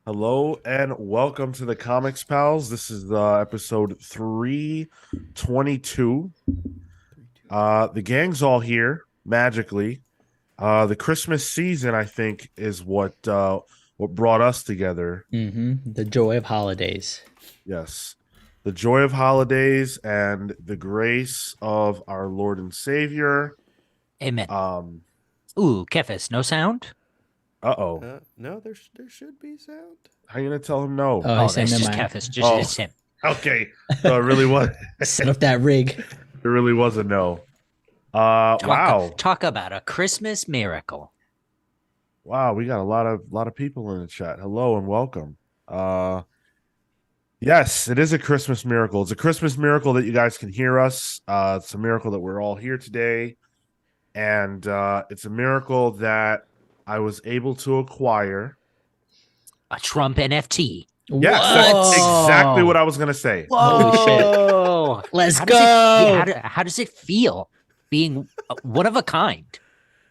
Hello and welcome to the Comics Pals. This is episode 322. The gang's all here magically. The Christmas season, I think, is what brought us together. The joy of holidays. Yes, the joy of holidays and the grace of our Lord and Savior. Amen. Um, Ooh, Kefis, no sound? uh-oh. No, there should be sound. How you gonna tell him no? Oh, he's saying that's never just mind. Kefis. Just Oh. it's him. Okay, so it really was. Set up that rig. It really was a no. Wow. Talk about a Christmas miracle. Wow, we got a lot of people in the chat. Hello and welcome. Yes, it is a Christmas miracle. It's a Christmas miracle that you guys can hear us. It's a miracle that we're all here today. And it's a miracle that I was able to acquire. A Trump NFT. Yes, that's exactly what I was gonna say. Holy shit. Whoa. Let's How go. how does it feel being one of a kind?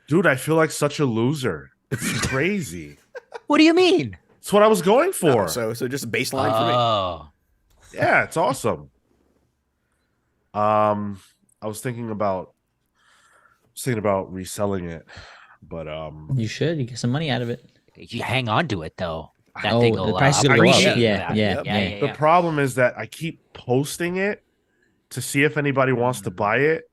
Dude, I feel like such a loser. It's crazy. What do you mean? It's what I was going for. So just baseline for me. Oh, Yeah, it's awesome. I was thinking about reselling it, but You should. You get some money out of it. you hang on to it though. That Oh, thing the will price is gonna go up. appreciate Yeah, that. yeah, yeah. the problem is that I keep posting it to see if anybody wants to buy it,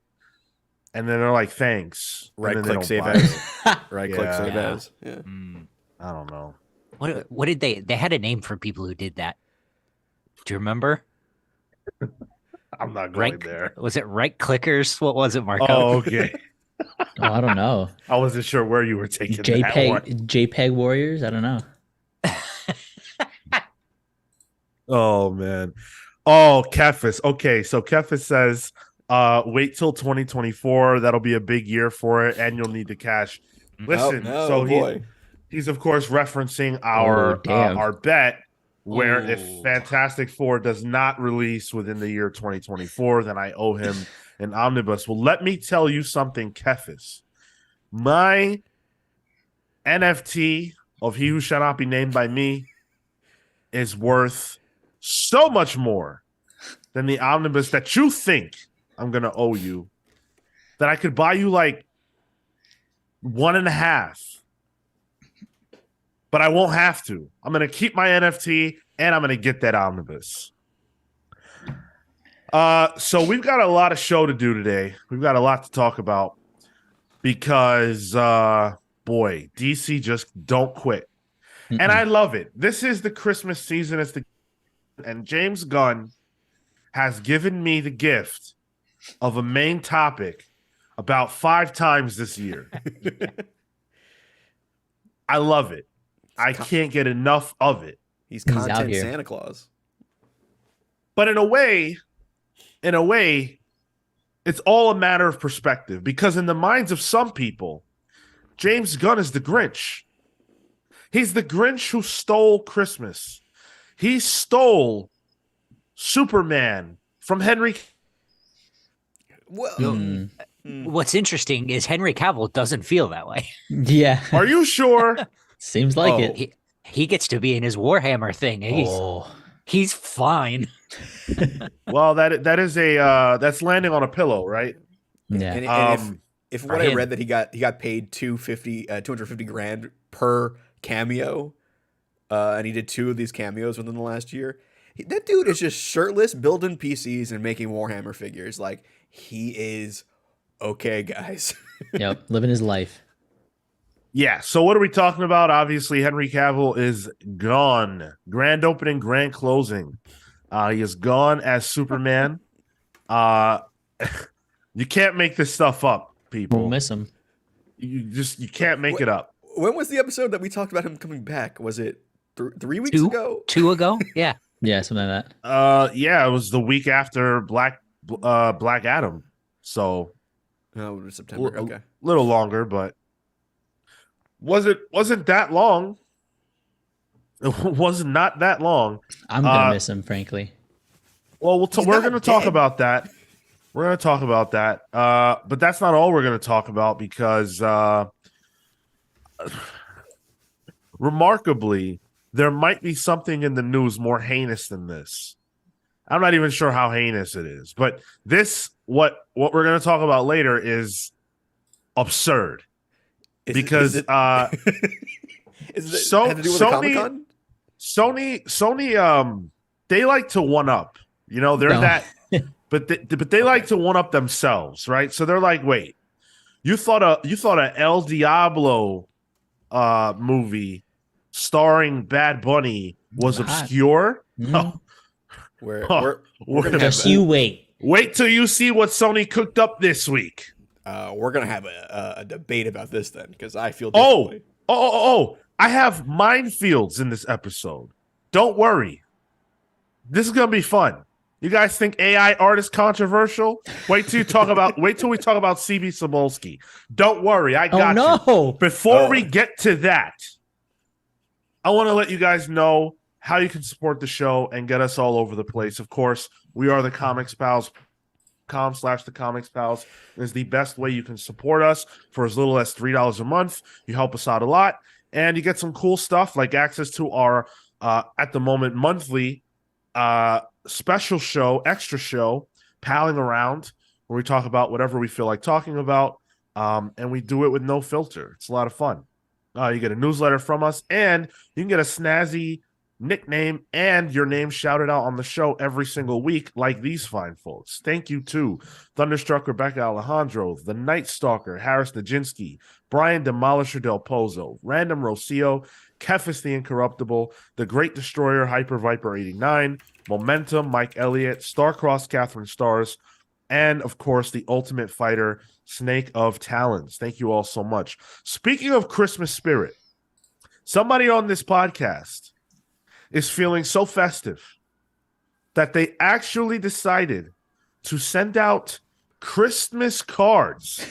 and then they're like, "Thanks." and Right then they click, don't save buy as. it. Right click, Yeah. save Yeah. as. Yeah. Mm. I don't know. What did they had a name for people who did that? Do you remember? I'm not going Right? there. Was it right clickers? What was it, Marco? Oh, okay. Oh, I don't know. I wasn't sure where you were taking that one. JPEG Warriors? I don't know. Oh man. Oh, Kefis. Okay, so Kefis says, wait till 2024. That'll be a big year for it, and you'll need the cash. Listen, no, so boy. he's of course referencing Oh, damn. our bet where if Ooh. Fantastic Four does not release within the year 2024, then I owe him an omnibus. Well, let me tell you something, Kefis. My NFT of He Who Shall Not Be Named by Me is worth so much more than the omnibus that you think I'm gonna owe you, that I could buy you like 1.5. But I won't have to. I'm gonna keep my NFT and I'm gonna get that omnibus. So we've got a lot of show to do today. We've got a lot to talk about because boy, DC just don't quit. And I love it. This is the Christmas season. And James Gunn has given me the gift of a main topic about 5 times this year. I love it. I can't get enough of it. He's He's out content here. Santa Claus. But in a way, it's all a matter of perspective, because in the minds of some people, James Gunn is the Grinch. He's the Grinch who stole Christmas. He stole Superman from Henry. Well, What's interesting is Henry Cavill doesn't feel that way. Yeah. Are you sure? Seems like Oh. it. He gets to be in his Warhammer thing. He's fine. Well, that's landing on a pillow, right? Yeah. and if for what I him. read that he got paid 250 grand per cameo, and he did 2 of these cameos within the last year. That dude is just shirtless, building PCs and making Warhammer figures. Like, he is okay, guys. Yep. Living his life. Yeah. So what are we talking about? Obviously, Henry Cavill is gone. Grand opening, grand closing. He is gone as Superman. You can't make this stuff up, people. We'll miss him. You can't make it up. When was the episode that we talked about him coming back? Was it 3 weeks ago? 2 ago? Yeah. Yeah, something like that. Yeah, it was the week after Black Adam. So Oh, it was September. Okay. little longer, but wasn't that long. It was not that long. I'm gonna miss him, frankly. Well, He's we're not going to talk dead. about that. We're going to talk about that. But that's not all we're going to talk about, because remarkably, there might be something in the news more heinous than this. I'm not even sure how heinous it is, but what we're going to talk about later is absurd. Have to do with Comic-Con? Sony, they like to one up. But they like to one up themselves, right? So they're like, wait, you thought a El Diablo movie starring Bad Bunny was obscure? Mm. You wait. Wait till you see what Sony cooked up this week. We're gonna have a debate about this then, because I feel differently. I have minefields in this episode. Don't worry. This is gonna be fun. You guys think AI art is controversial? Wait till we talk about Cebulski. Don't worry, I got you. Before we get to that, I want to let you guys know how you can support the show and get us all over the place. Of course, we are the Comics Pals. .com/the Comics Pals is the best way you can support us for as little as $3 a month. You help us out a lot, and you get some cool stuff like access to our at the moment monthly special show, extra show, Palling Around, where we talk about whatever we feel like talking about, and we do it with no filter. It's a lot of fun. You get a newsletter from us, and you can get a snazzy nickname and your name shouted out on the show every single week, like these fine folks. Thank you to Thunderstruck Rebecca Alejandro, the Night Stalker Harris Nijinsky, Brian Demolisher Del Pozo, Random Rocio, Kefis the Incorruptible, The Great Destroyer Hyper Viper 89, Momentum Mike Elliott, Starcross Catherine Stars, and of course the Ultimate Fighter Snake of Talons. Thank you all so much. Speaking of Christmas spirit, somebody on this podcast is feeling so festive that they actually decided to send out Christmas cards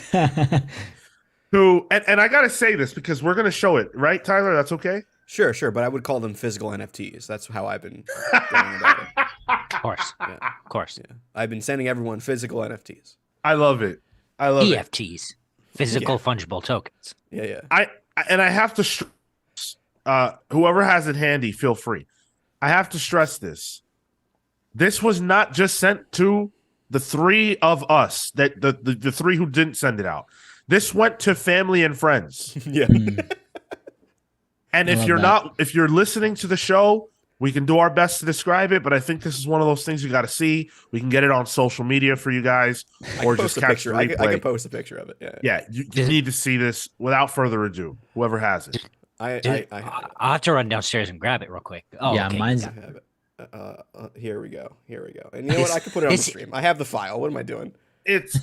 to, and I gotta say this because we're gonna show it, right, Tyler? That's okay? Sure, but I would call them physical NFTs. That's how I've been going about it. Of course. Yeah. Of course. Yeah. I've been sending everyone physical NFTs. I love it. I love EFTs, physical fungible tokens. Yeah. I have to stress, whoever has it handy, feel free. I have to stress this. This was not just sent to the three of us, that the three who didn't send it out. This went to family and friends. Yeah. And if you're listening to the show, we can do our best to describe it, but I think this is one of those things you got to see. We can get it on social media for you guys, or just catch the replay. I can post a picture of it. Yeah, you need to see this without further ado. Whoever has it. I'll have to run downstairs and grab it real quick. Oh, yeah, okay. mine's. Here we go. And you know what? I can put it on the stream. I have the file. What am I doing? It's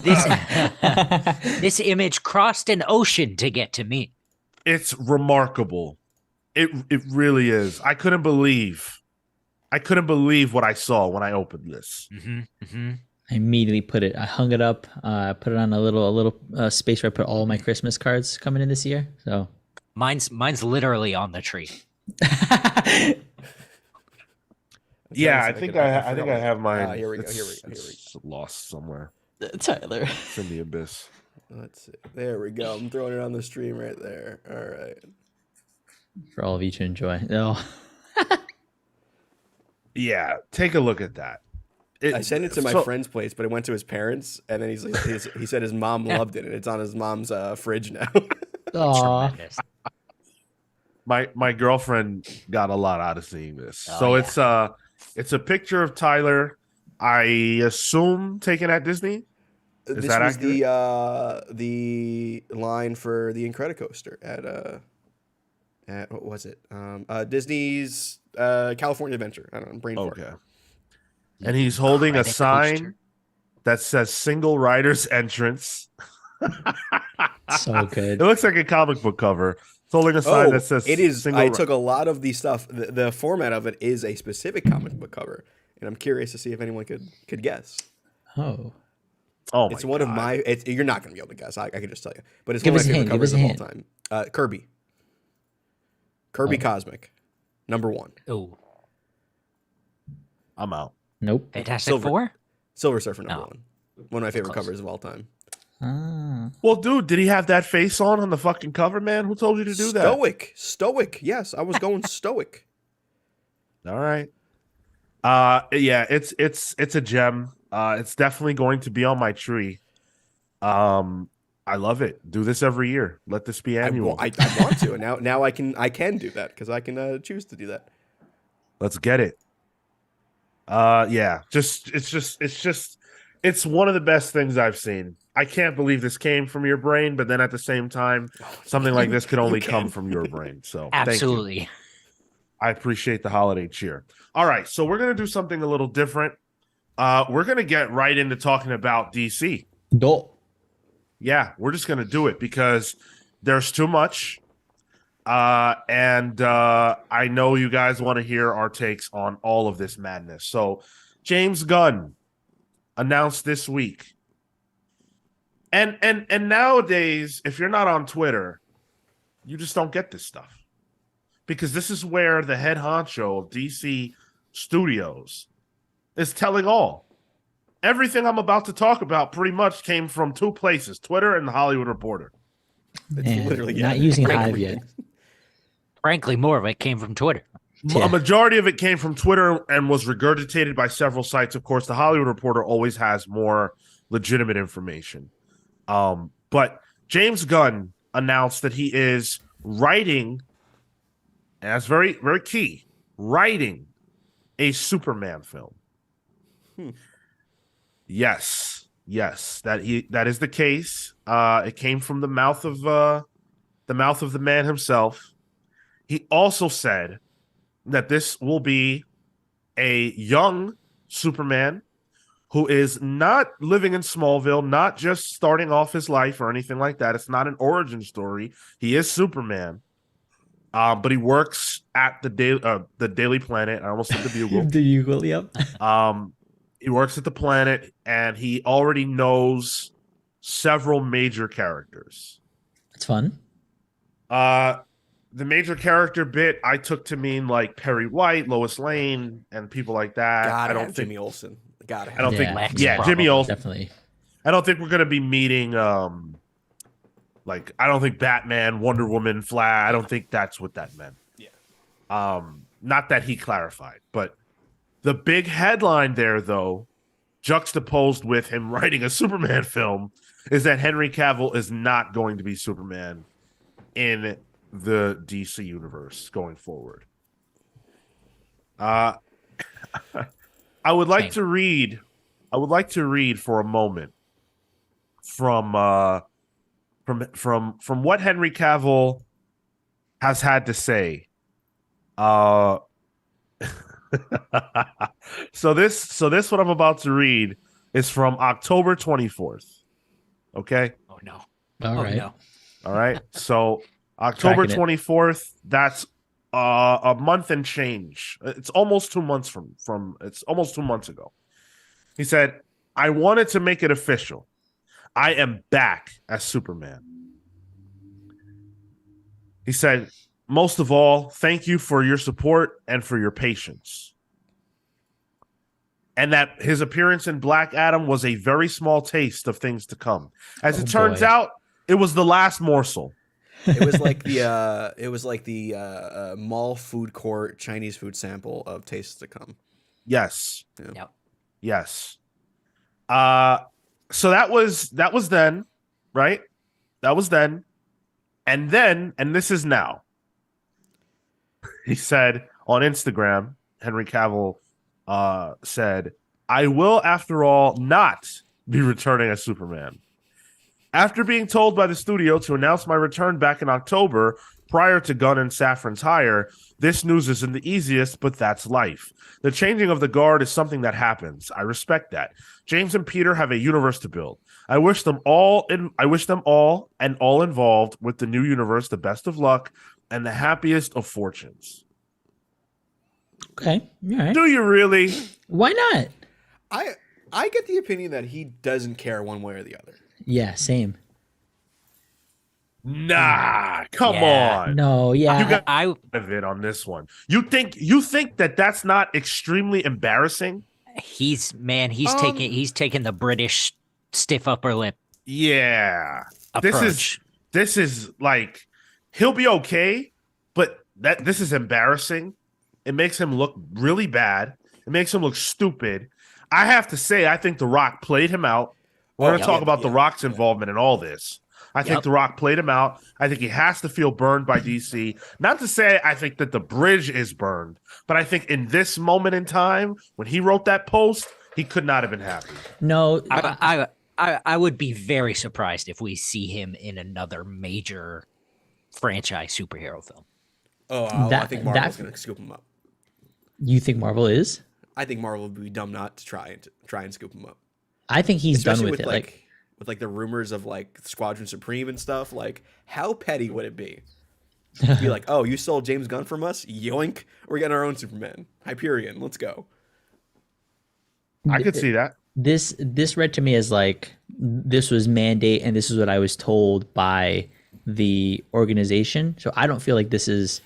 this image crossed an ocean to get to me. It's remarkable. It really is. I couldn't believe what I saw when I opened this. I immediately I hung it up, put it on a little space where I put all my Christmas cards coming in this year. So mine's literally on the tree. Yeah, I think I have mine. Here we go. It's lost somewhere. Tyler, it's in the abyss. Let's see. There we go. I'm throwing it on the stream right there. All right. For all of you to enjoy. Oh. Yeah, take a look at that. I sent it to my friend's place, but it went to his parents, and then he said his mom loved it, and it's on his mom's fridge now. Aww. My girlfriend got a lot out of seeing this. It's a picture of Tyler, I assume taken at Disney. This was accurate? the line for the Incredicoaster at what was it? Disney's California Adventure. I don't know, brain fart. Okay. And he's holding a sign that says "Single Riders Entrance." So good. It looks like a comic book cover. It's holding a sign that says "It is." I took a lot of the stuff. The format of it is a specific comic book cover, and I'm curious to see if anyone could guess. Oh. It's one of my. You're not going to be able to guess. I can just tell you, but it's one of my favorite covers of all time. Kirby. Cosmic, #1. Oh, I'm out. Nope. Fantastic Four? Silver Surfer #1. One of my favorite covers of all time. Well, dude, did he have that face on the fucking cover, man? Who told you to do that? Stoic. Yes, I was going stoic. All right. Yeah, it's a gem. It's definitely going to be on my tree. I love it. Do this every year. Let this be annual. I want to, and now I can do that because I can choose to do that. Let's get it. Yeah, it's one of the best things I've seen. I can't believe this came from your brain, but then at the same time, something like this could only come from your brain. So thank you. Absolutely. I appreciate the holiday cheer. All right, so we're gonna do something a little different. We're gonna get right into talking about DC. Do. Yeah, we're just gonna do it because there's too much. And I know you guys want to hear our takes on all of this madness. So James Gunn announced this week. And nowadays, if you're not on Twitter, you just don't get this stuff. Because this is where the head honcho of DC Studios is telling all. Everything I'm about to talk about pretty much came from two places, Twitter and the Hollywood Reporter. Man, literally, not yeah. using Hive yet. Frankly, more of it came from Twitter. Yeah. A majority of it came from Twitter and was regurgitated by several sites. Of course, the Hollywood Reporter always has more legitimate information. But James Gunn announced that he is writing, and that's very, very key, writing a Superman film. Yes, that is the case. It came from the mouth of the man himself. He also said that this will be a young Superman who is not living in Smallville, not just starting off his life or anything like that. It's not an origin story. He is Superman, but he works at the Daily Planet. I almost said the Bugle. The Bugle, yep. He works at the Planet, and he already knows several major characters. It's fun. The major character bit I took to mean like Perry White, Lois Lane, and people like that. Gotta I don't have think Jimmy Olsen. Gotta have. I don't Yeah, think yeah, Jimmy Olsen. Definitely. I don't think we're gonna be meeting like I don't think Batman, Wonder Woman, Flash. I don't think that's what that meant. Yeah. Not that he clarified, but the big headline there, though, juxtaposed with him writing a Superman film, is that Henry Cavill is not going to be Superman in the DC universe going forward. I would like to read for a moment from what Henry Cavill has had to say. So this what I'm about to read is from October 24th. Okay? Oh no. All right. No. All right. So October Tracking it. 24th, that's a month and change. It's almost 2 months it's almost 2 months ago. He said, "I wanted to make it official. I am back as Superman." He said, "Most of all, thank you for your support and for your patience." And that his appearance in Black Adam was a very small taste of things to come. As it turns boy. out, it was the last morsel. It was like the mall food court Chinese food sample of tastes to come. Yes. Yep. Yes. So that was then, right? That was then. And this is now. He said on Instagram, Henry Cavill said, "I will, after all, not be returning as Superman. After being told by the studio to announce my return back in October, prior to Gunn and Safran's hire, this news isn't the easiest, but that's life. The changing of the guard is something that happens. I respect that. James and Peter have a universe to build. I wish them all and all involved with the new universe the best of luck and the happiest of fortunes." Okay. All right. Do you really? Why not? I get the opinion that he doesn't care one way or the other. Yeah, same. Nah, come Yeah. on. No, yeah. You got I of it on this one. You think that that's not extremely embarrassing? he's taking the British stiff upper lip Yeah. approach. This is like he'll be okay, but this is embarrassing. It makes him look really bad. It makes him look stupid. I have to say, I think The Rock played him out. We're going to talk about The Rock's involvement in all this. I think The Rock played him out. I think he has to feel burned by DC. Not to say I think that the bridge is burned, but I think in this moment in time, when he wrote that post, he could not have been happy. No, I would be very surprised if we see him in another major franchise superhero film. I think Marvel's going to scoop him up. You think Marvel is? I think Marvel would be dumb not to try and scoop him up. I think he's Especially done with it. With the rumors of Squadron Supreme and stuff. Like, how petty would it be? Be like, oh, you stole James Gunn from us? Yoink! We're getting our own Superman. Hyperion, let's go. I could see that. This read to me as like this was mandate, and this is what I was told by the organization. So I don't feel like this is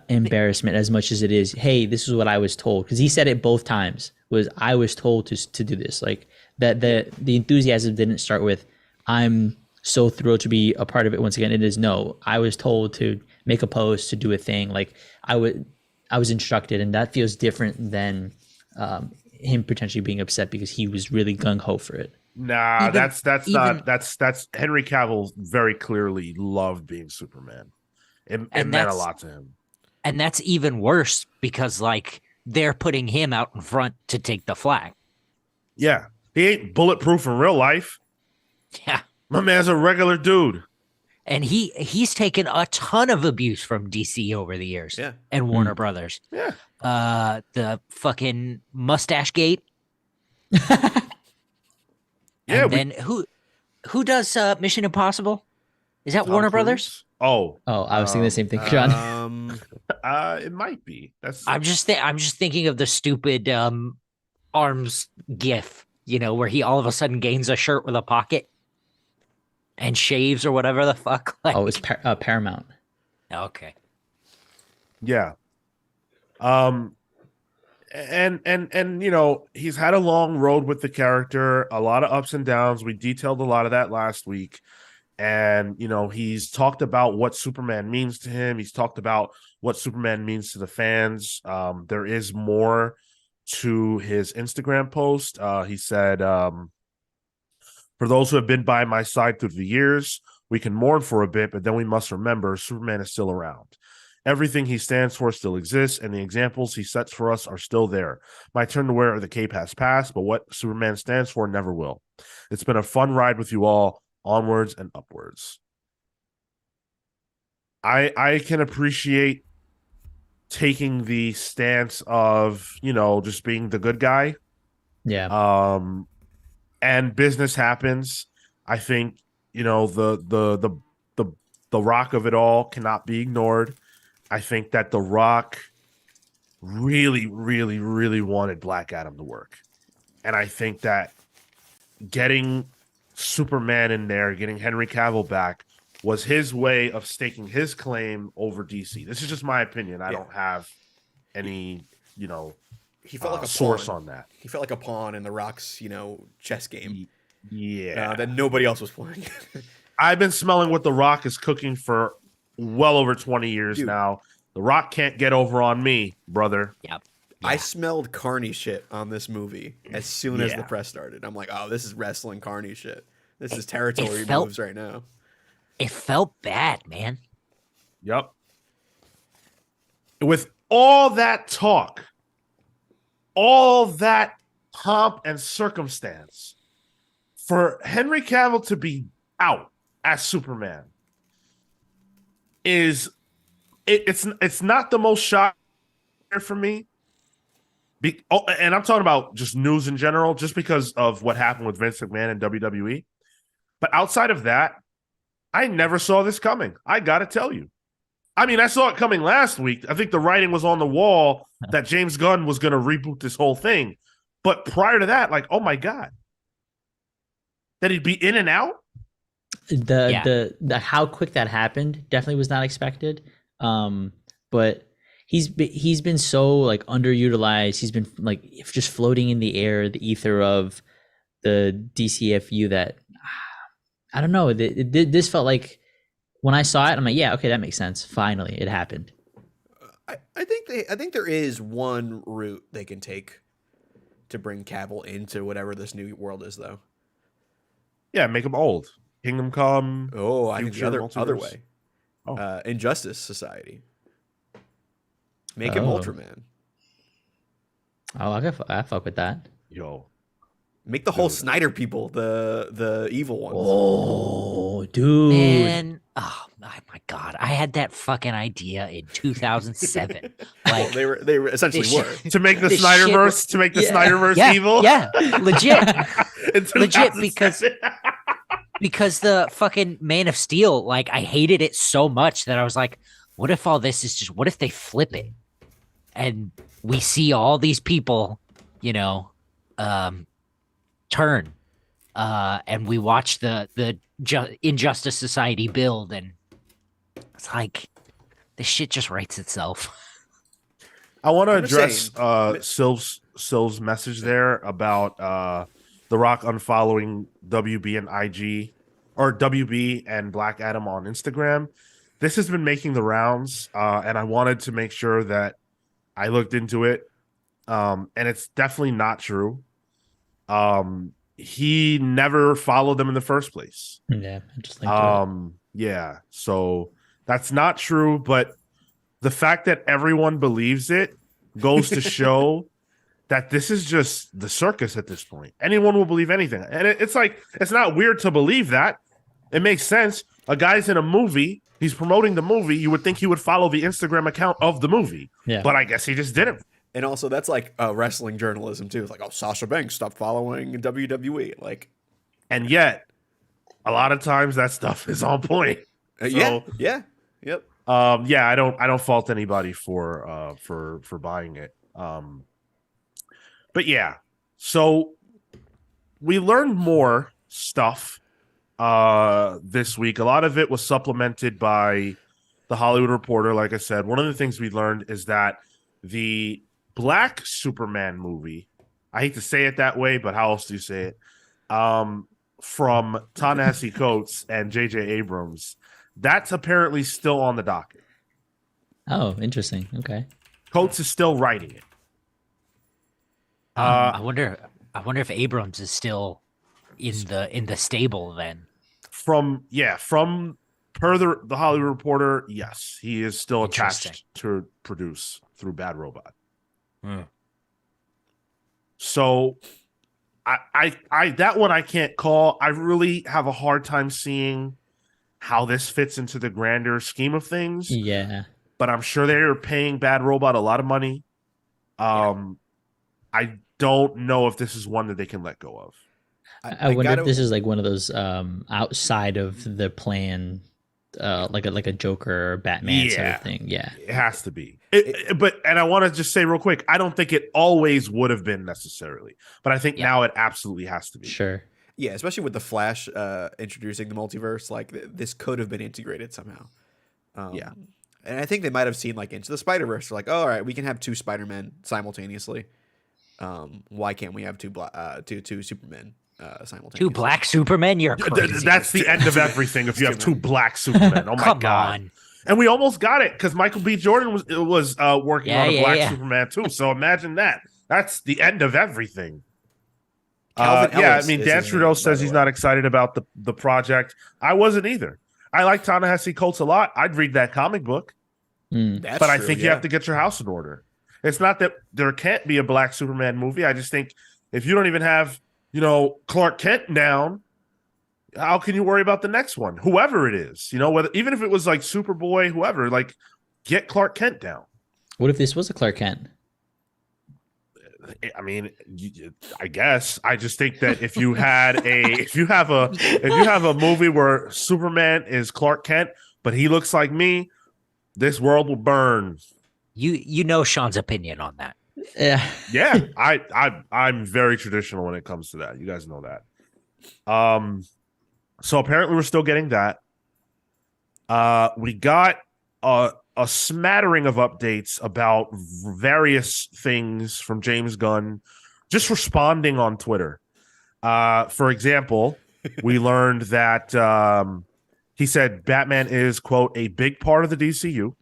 embarrassment as much as it is, hey, this is what I was told, because he said it both times, was I was told to do this. Like that the enthusiasm didn't start with I'm so thrilled to be a part of it. Once again, it is no, I was told to make a post, to do a thing. Like I was instructed, and that feels different than him potentially being upset because he was really gung-ho for it. Nah, that's Henry Cavill very clearly loved being Superman. It meant a lot to him. And that's even worse because they're putting him out in front to take the flag. Yeah. He ain't bulletproof in real life. Yeah. My man's a regular dude. And he's taken a ton of abuse from DC over the years. Yeah. And Warner Brothers. Yeah. The fucking mustache gate. Yeah. And then who does Mission Impossible? Is that Warner Brothers? Oh, I was thinking the same thing, John. It might be. I'm just thinking of the stupid arms gif, where he all of a sudden gains a shirt with a pocket and shaves or whatever the fuck. It's Paramount. Okay. Yeah. And he's had a long road with the character, a lot of ups and downs. We detailed a lot of that last week. And, he's talked about what Superman means to him. He's talked about what Superman means to the fans. There is more to his Instagram post. He said, for those who have been by my side through the years, we can mourn for a bit, but then we must remember Superman is still around. Everything he stands for still exists, and the examples he sets for us are still there. My turn to wear the cape has passed, but what Superman stands for never will. It's been a fun ride with you all. Onwards and upwards. I can appreciate taking the stance of, just being the good guy. Yeah. And business happens. I think, the Rock of it all cannot be ignored. I think that The Rock really, really, really wanted Black Adam to work. And I think that getting Superman in there, getting Henry Cavill back, was his way of staking his claim over DC. This is just my opinion. I don't have any, he felt like a source pawn on that. He felt like a pawn in the Rock's, chess game. Yeah. That nobody else was playing. I've been smelling what The Rock is cooking for well over 20 years now. The Rock can't get over on me, brother. Yep. Yeah. I smelled carny shit on this movie as soon as the press started. I'm like, oh, this is wrestling carny shit. This is territory moves right now. It felt bad, man. Yep. With all that talk, all that pomp and circumstance, for Henry Cavill to be out as Superman it's not the most shocking for me. And I'm talking about just news in general, just because of what happened with Vince McMahon and WWE. But outside of that, I never saw this coming. I got to tell you. I mean, I saw it coming last week. I think the writing was on the wall that James Gunn was going to reboot this whole thing. But prior to that, oh my God, that he'd be in and out. The how quick that happened definitely was not expected. But he's been so underutilized. He's been just floating in the air, the ether of the DCFU that I don't know. This felt like when I saw it, I'm like, yeah, okay, that makes sense. Finally, it happened. I think there is one route they can take to bring Cavill into whatever this new world is, though. Yeah, make him old. Kingdom Come. Oh, I think the Future, other multiverse. way. Oh. Injustice Society. Make him Oh. Ultraman. Oh, I fuck with that. Yo. Make the whole Dude. Snyder people the evil ones. Oh, dude. Man, oh my God, I had that fucking idea in 2007. Well, Like they were essentially this were. To make the This shit Snyderverse, to make the Yeah. Snyderverse yeah, evil. yeah, legit. In Legit, 2007. Because the fucking Man of Steel, like I hated it so much that I was like, what if all this is just, what if they flip it and we see all these people, you know, turn, and we watch the Injustice Society build, and it's like this shit just writes itself. I want to I'm just address Sylv's message there about The Rock unfollowing WB and IG, or WB and Black Adam on Instagram. This has been making the rounds, and I wanted to make sure that I looked into it, and it's definitely not true. He never followed them in the first place. Yeah, I just linked to it. Yeah, so that's not true, but the fact that everyone believes it goes to show that this is just the circus at this point. Anyone will believe anything. And it's like, it's not weird to believe that. It makes sense. A guy's in a movie, he's promoting the movie. You would think he would follow the Instagram account of the movie. Yeah. But I guess he just didn't. And also, that's like wrestling journalism too. It's like, oh, Sasha Banks stopped following WWE. Like, And yet, a lot of times that stuff is on point. yeah, yep. Yeah, I don't fault anybody for buying it. But yeah, so we learned more stuff this week. A lot of it was supplemented by the Hollywood Reporter. Like I said, one of the things we learned is that the Black Superman movie, I hate to say it that way, but how else do you say it? From Ta-Nehisi Coates and J.J. Abrams, that's apparently still on the docket. Oh, interesting. Okay. Coates is still writing it. I wonder if Abrams is still in the stable then. From per the Hollywood Reporter, yes, he is still Interesting. attached to produce through Bad Robot. Hmm. So I that one I can't call. I really have a hard time seeing how this fits into the grander scheme of things. Yeah. But I'm sure they're paying Bad Robot a lot of money. I don't know if this is one that they can let go of. I wonder if this is like one of those outside of the plan, like a Joker or Batman sort of thing. Yeah. It has to be. And I want to just say real quick, I don't think it always would have been necessarily, but I think now it absolutely has to be. Sure. Yeah, especially with the Flash introducing the multiverse, like this could have been integrated somehow. Yeah. And I think they might have seen like Into the Spider-Verse. They're like, oh, all right, we can have two Spider-Men simultaneously. Why can't we have two Supermen simultaneously? Two black Supermen? You're crazy. That's the end of everything if you have two black Supermen. Oh my Come God. on. And we almost got it because Michael B. Jordan was working on a black yeah. Superman too. So imagine that. That's the end of everything. Calvin Yeah, I Ellis mean, is Dan his name, Trudeau by says the he's way. not excited about the project. I wasn't either. I like Ta-Nehisi Coates a lot. I'd read that comic book, That's but I true, think you have to get your house in order. It's not that there can't be a black Superman movie. I just think if you don't even have, Clark Kent down, how can you worry about the next one? Whoever it is, whether even if it was like Superboy, whoever, like get Clark Kent down. What if this was a Clark Kent? I mean, I guess I just think that if you have a movie where Superman is Clark Kent, but he looks like me, this world will burn. You know Sean's opinion on that. Yeah. Yeah, I'm very traditional when it comes to that. You guys know that. So apparently we're still getting that. We got a smattering of updates about various things from James Gunn, just responding on Twitter. For example, we learned that he said Batman is, quote, a big part of the DCU.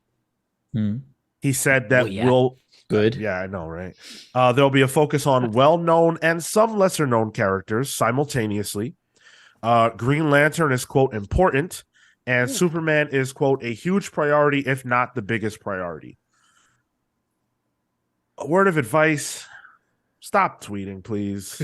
Hmm. He said that Well, yeah. we'll Good. yeah, I know, right? There'll be a focus on well-known and some lesser-known characters simultaneously. Green Lantern is, quote, important, and Superman is, quote, a huge priority, if not the biggest priority. A word of advice, stop tweeting, please.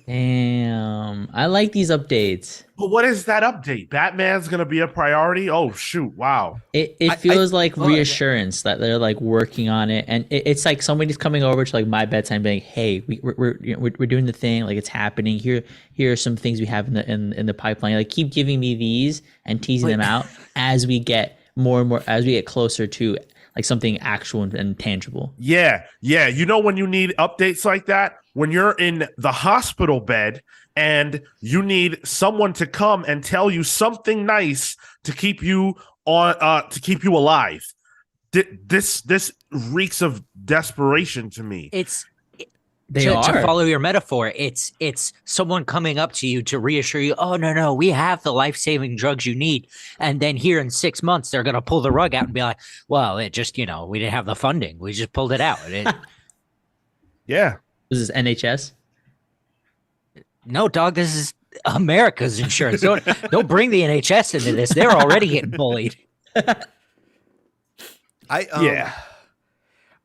Damn. I like these updates. But what is that update? Batman's going to be a priority? Oh, shoot. Wow. It feels like reassurance that they're like working on it, and it's like somebody's coming over to like my bedside and being like, "Hey, we're doing the thing, like it's happening. Here are some things we have in the pipeline. Like keep giving me these and teasing them out as we get more and more, as we get closer to like something actual and tangible." Yeah. You know when you need updates like that? When you're in the hospital bed and you need someone to come and tell you something nice to keep you alive. This reeks of desperation to me. To follow your metaphor, it's someone coming up to you to reassure you, oh no, we have the life-saving drugs you need. And then here in 6 months, they're gonna pull the rug out and be like, well, it just, we didn't have the funding. We just pulled it out. Yeah. This is NHS. No, dog, this is America's insurance. Don't bring the NHS into this. They're already getting bullied.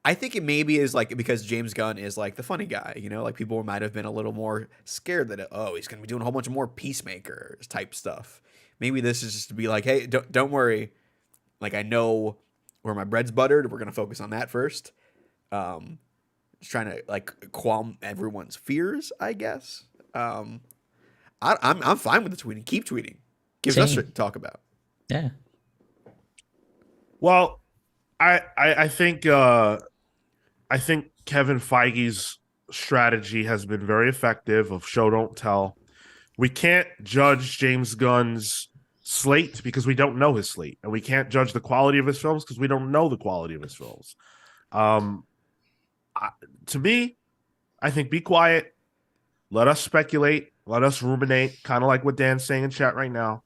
I think it maybe is like because James Gunn is like the funny guy, like people might have been a little more scared that he's going to be doing a whole bunch of more Peacemakers type stuff. Maybe this is just to be like, hey, don't worry, like I know where my bread's buttered. We're going to focus on that first. Just trying to like qualm everyone's fears, I guess. I'm fine with the tweeting. Keep tweeting. Gives us shit to talk about. Yeah. Well, I think Kevin Feige's strategy has been very effective of show don't tell. We can't judge James Gunn's slate because we don't know his slate, and we can't judge the quality of his films because we don't know the quality of his films. To me, I think be quiet. Let us speculate. Let us ruminate, kind of like what Dan's saying in chat right now.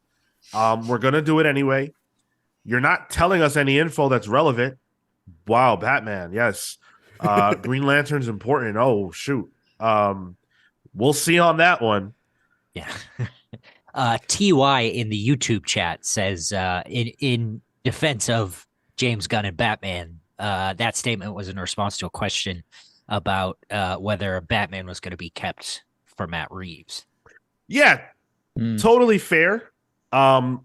We're going to do it anyway. You're not telling us any info that's relevant. Wow, Batman, yes. Green Lantern's important. Oh, shoot. We'll see on that one. Yeah. TY in the YouTube chat says, in defense of James Gunn and Batman, that statement was in response to a question about whether Batman was going to be kept for Matt Reeves. Yeah, totally fair. I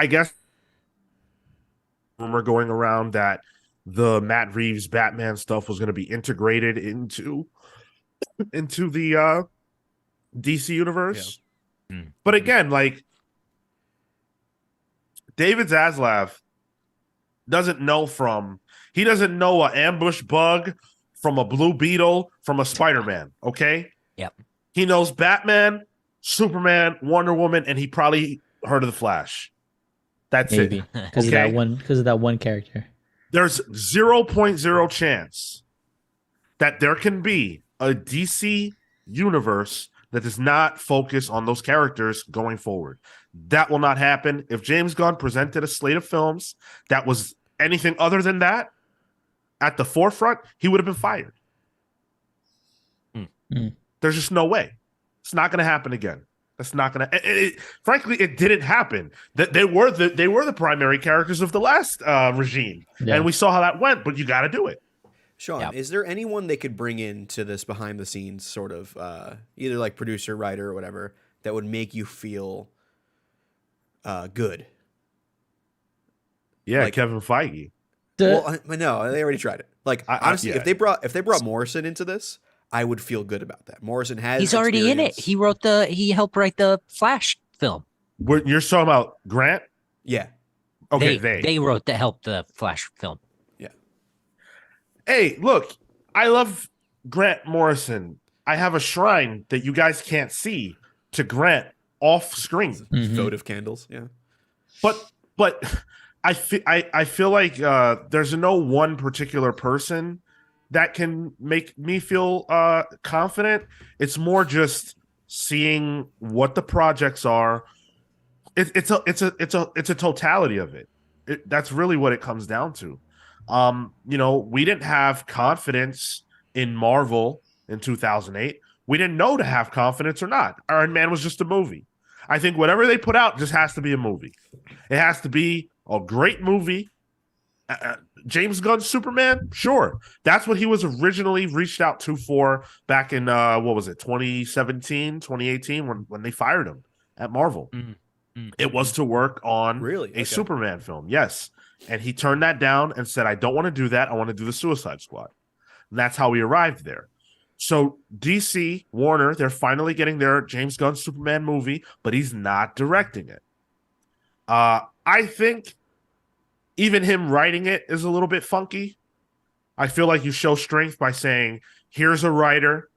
guess rumor going around that the Matt Reeves Batman stuff was going to be integrated into the DC universe. Yeah. But again, like David Zaslav doesn't know he doesn't know an ambush bug from a Blue Beetle from a Spider-Man, okay? Yep. He knows Batman, Superman, Wonder Woman, and he probably heard of the Flash. That's Maybe. it. Because of that one character. There's 0.0 chance that there can be a DC universe that does not focus on those characters going forward. That will not happen. If James Gunn presented a slate of films that was anything other than that at the forefront, he would have been fired. There's just no way. It's not going to happen again. That's not going to. Frankly, it didn't happen. That they were the primary characters of the last regime, and we saw how that went. But you got to do it. Sean, is there anyone they could bring into this behind the scenes sort of either like producer, writer, or whatever that would make you feel good? Yeah, like, Kevin Feige. Well, no, they already tried it. Like honestly, if they brought Morrison into this, I would feel good about that. Morrison he's already in it. He helped write the Flash film. You're talking about Grant? Yeah. Okay, they helped the Flash film. Yeah. Hey, look, I love Grant Morrison. I have a shrine that you guys can't see to Grant off screen. Votive candles, yeah. But I feel like there's no one particular person that can make me feel confident. It's more just seeing what the projects are. It's a totality of it. That's really what it comes down to. We didn't have confidence in Marvel in 2008. We didn't know to have confidence or not. Iron Man was just a movie. I think whatever they put out just has to be a movie. It has to be a great movie. James Gunn's Superman, sure. That's what he was originally reached out to for back in, 2017, 2018, when they fired him at Marvel. It was to work on Really? a Okay. Superman film, yes. And he turned that down and said, I don't want to do that. I want to do the Suicide Squad. And that's how we arrived there. So DC, Warner, they're finally getting their James Gunn Superman movie, but he's not directing it. I think even him writing it is a little bit funky. I feel like you show strength by saying, here's a writer,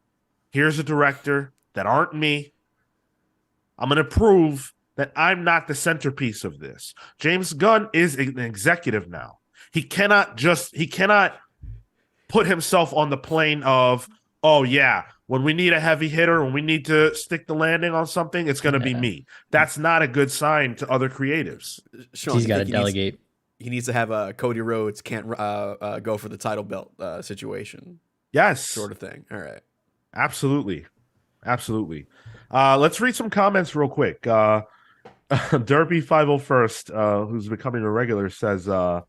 here's a director that aren't me. I'm going to prove that I'm not the centerpiece of this. James Gunn is an executive now. He cannot put himself on the plane of, oh yeah, when we need a heavy hitter, when we need to stick the landing on something, it's going to be me. That's not a good sign to other creatives. Sean, He's you got to think delegate. He needs to have a Cody Rhodes can't go for the title belt situation. Yes. Sort of thing. All right. Absolutely. Let's read some comments real quick. Derpy 501st, who's becoming a regular, says, I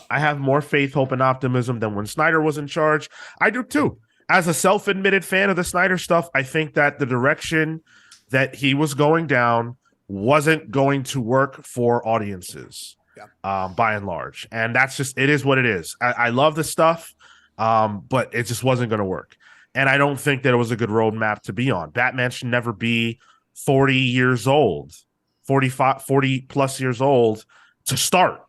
have more faith, hope, and optimism than when Snyder was in charge. I do too. As a self-admitted fan of the Snyder stuff, I think that the direction that he was going down wasn't going to work for audiences, by and large. And that's just, it is what it is. I love the stuff, but it just wasn't going to work. And I don't think that it was a good roadmap to be on. Batman should never be 40 years old, 40 plus years old to start.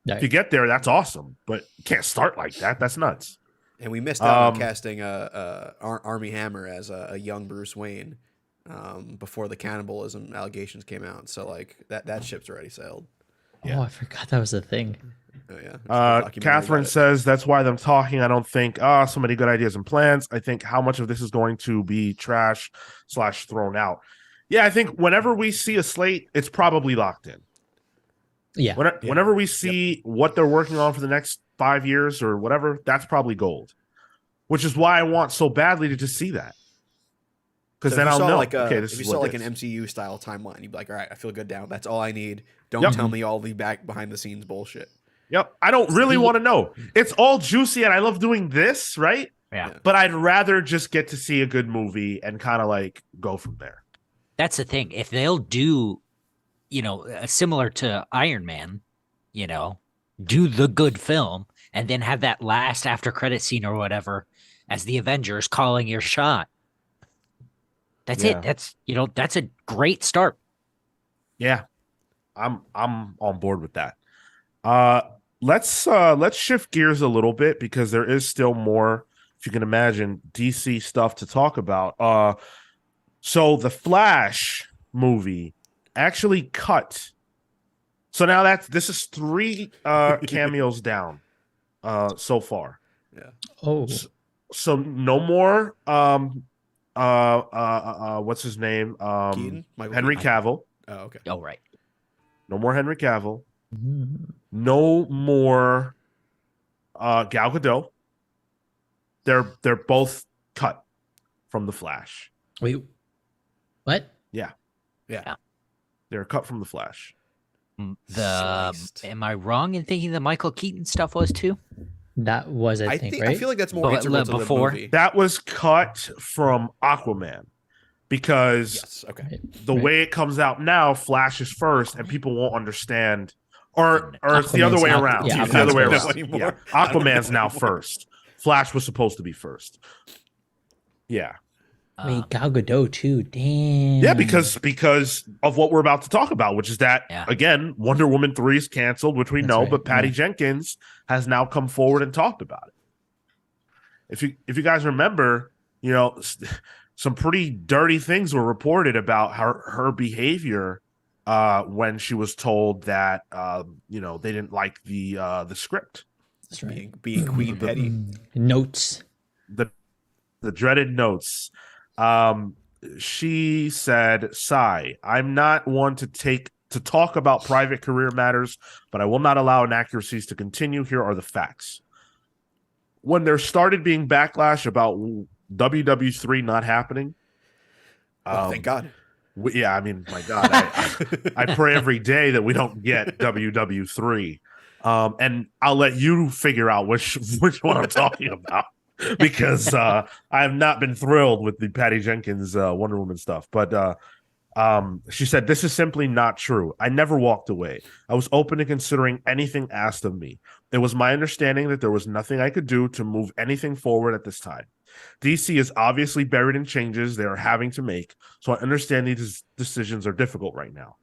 Right. If you get there, that's awesome, but you can't start like that. That's nuts. And we missed out on casting Armie Hammer as a young Bruce Wayne before the cannibalism allegations came out. So like that ship's already sailed. Oh, I forgot that was a thing. Oh yeah. There's a documentary Catherine about it. says that's why I'm talking. I don't think so many good ideas and plans. I think how much of this is going to be trash / thrown out. Yeah, I think whenever we see a slate, it's probably locked in. Yeah. Whenever we see what they're working on for the next 5 years or whatever, that's probably gold. Which is why I want so badly to just see that. Because So then if you I'll saw know. like Okay, this if is you saw what like it an is. MCU style timeline, you'd be like, all right, I feel good now. That's all I need. Don't Yep. tell me all the behind the scenes bullshit. Yep. I don't really want to know. It's all juicy and I love doing this, right? Yeah. But I'd rather just get to see a good movie and kind of like go from there. That's the thing. If they'll do, similar to Iron Man, do the good film and then have that last after credit scene or whatever as the Avengers calling your shot. That's Yeah. it. That's a great start. Yeah. I'm on board with that. Let's shift gears a little bit because there is still more, if you can imagine, DC stuff to talk about. So the Flash movie actually cut. So now this is 3 cameos down so far. Yeah. Oh, So no more what's his name? Keaton? Michael Henry Keaton? Cavill. Oh, okay. Oh, right. No more Henry Cavill. Mhm. No more Gal Gadot. They're both cut from the Flash. Wait, what? Yeah. Yeah. They're cut from the Flash. Sliced. Am I wrong in thinking the Michael Keaton stuff was too? That was, I think, right? I feel like that's more But integral to before- the movie. That was cut from Aquaman because Yes. Okay. the way it comes out now, Flash is first, and people won't understand. Or it's the other way Aquaman's around. yeah, It's the other way Aquaman's around. first. Yeah. Aquaman's now first. Flash was supposed to be first. Yeah. Wait, Gal Gadot too. Damn. Yeah, because of what we're about to talk about, which is that Yeah. again, Wonder Woman 3 is canceled, which we That's know, right, but Patty yeah. Jenkins has now come forward and talked about it. If you guys remember, some pretty dirty things were reported about her behavior when she was told that they didn't like the script. That's right. Being Queen Petty. Notes. The dreaded notes. She said, "Sigh, I'm not one to take to talk about private career matters, but I will not allow inaccuracies to continue. Here are the facts. When there started being backlash about WW3 not happening, Thank God. yeah, I mean, my God, I pray every day that we don't get WW3. And I'll let you figure out which one I'm talking about, because I have not been thrilled with the Patty Jenkins Wonder Woman stuff. But she said, "This is simply not true. I never walked away. I was open to considering anything asked of me. It was my understanding that there was nothing I could do to move anything forward at this time. DC is obviously buried in changes they are having to make, so I understand these decisions are difficult right now.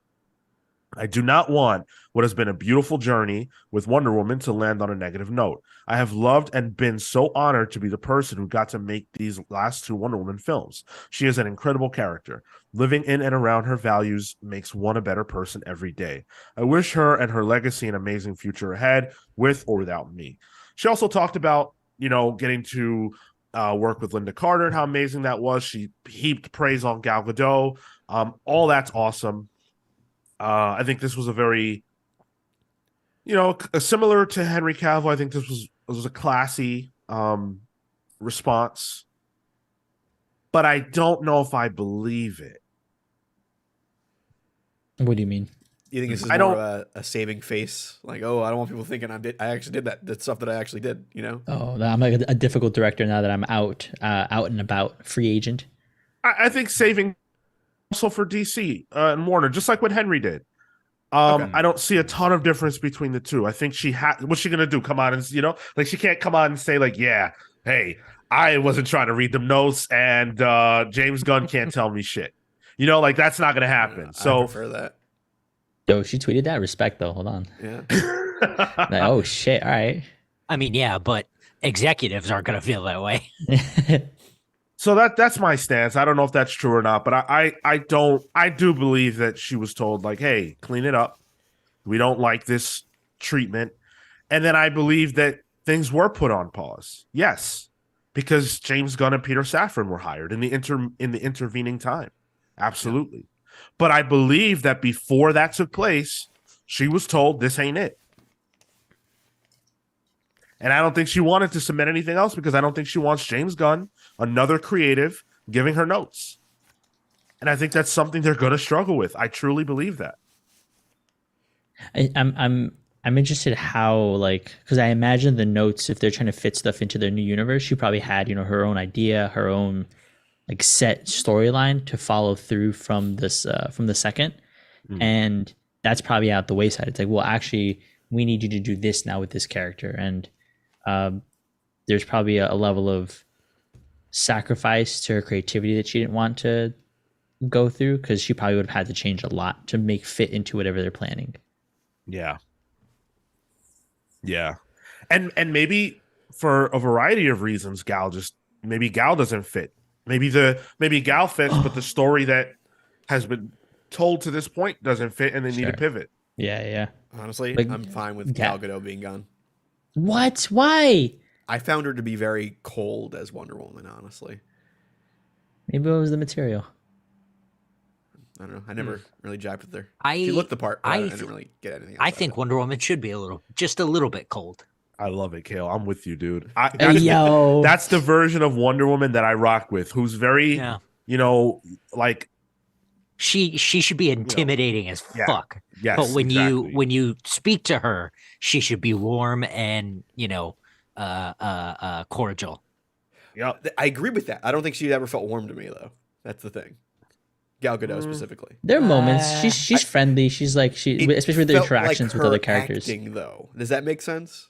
I do not want what has been a beautiful journey with Wonder Woman to land on a negative note. I have loved and been so honored to be the person who got to make these last 2 Wonder Woman films. She is an incredible character. Living in and around her values makes one a better person every day. I wish her and her legacy an amazing future ahead, with or without me." She also talked about, getting to work with Linda Carter and how amazing that was. She heaped praise on Gal Gadot. All that's awesome. I think this was a very, similar to Henry Cavill. I think this was a classy response, but I don't know if I believe it. What do you mean? You think this is more of a saving face? Like, oh, I don't want people thinking I actually did that stuff that I actually did, Oh, I'm like a difficult director now that I'm out and about, free agent. I think saving also for DC and Warner, just like what Henry did. Okay. I don't see a ton of difference between the two. I think what's she gonna do? Come on and she can't come on and say like, yeah, hey, I wasn't trying to read them notes, and James Gunn can't tell me shit. Like that's not gonna happen. So I prefer that. Yo, she tweeted that. Respect though. Hold on. Yeah. Like, oh shit. All right. I mean, yeah, but executives aren't gonna feel that way. So that's my stance. I don't know if that's true or not, but I do believe that she was told like, hey, clean it up. We don't like this treatment. And then I believe that things were put on pause. Yes, because James Gunn and Peter Safran were hired in the intervening time. Absolutely. Yeah. But I believe that before that took place, she was told this ain't it. And I don't think she wanted to submit anything else, because I don't think she wants James Gunn, another creative, giving her notes. And I think that's something they're going to struggle with. I truly believe that. I'm interested how, because I imagine the notes, if they're trying to fit stuff into their new universe, she probably had, her own idea, her own set storyline to follow through from this from the second. And that's probably out the wayside. It's like, well, actually, we need you to do this now with this character. And there's probably a level of sacrifice to her creativity that she didn't want to go through, because she probably would have had to change a lot to make fit into whatever they're planning. Yeah. And maybe for a variety of reasons, Gal doesn't fit. Maybe Gal fits, but the story that has been told to this point doesn't fit, and they need to pivot. Yeah. Honestly, I'm fine with Gal Gadot being gone. What? Why? I found her to be very cold as Wonder Woman, honestly. Maybe it was the material. I don't know. I never really jived with her. She looked the part, but I didn't really get anything else. I think Wonder Woman should be just a little bit cold. I love it, Kale. I'm with you, dude. That's the version of Wonder Woman that I rock with, who's very, she should be intimidating as fuck. Yes, but when you speak to her, she should be warm and cordial. Yeah, I agree with that. I don't think she ever felt warm to me though. That's the thing. Gal Gadot specifically. There are moments she's friendly. She's especially with the interactions with other characters. Acting, though, does that make sense?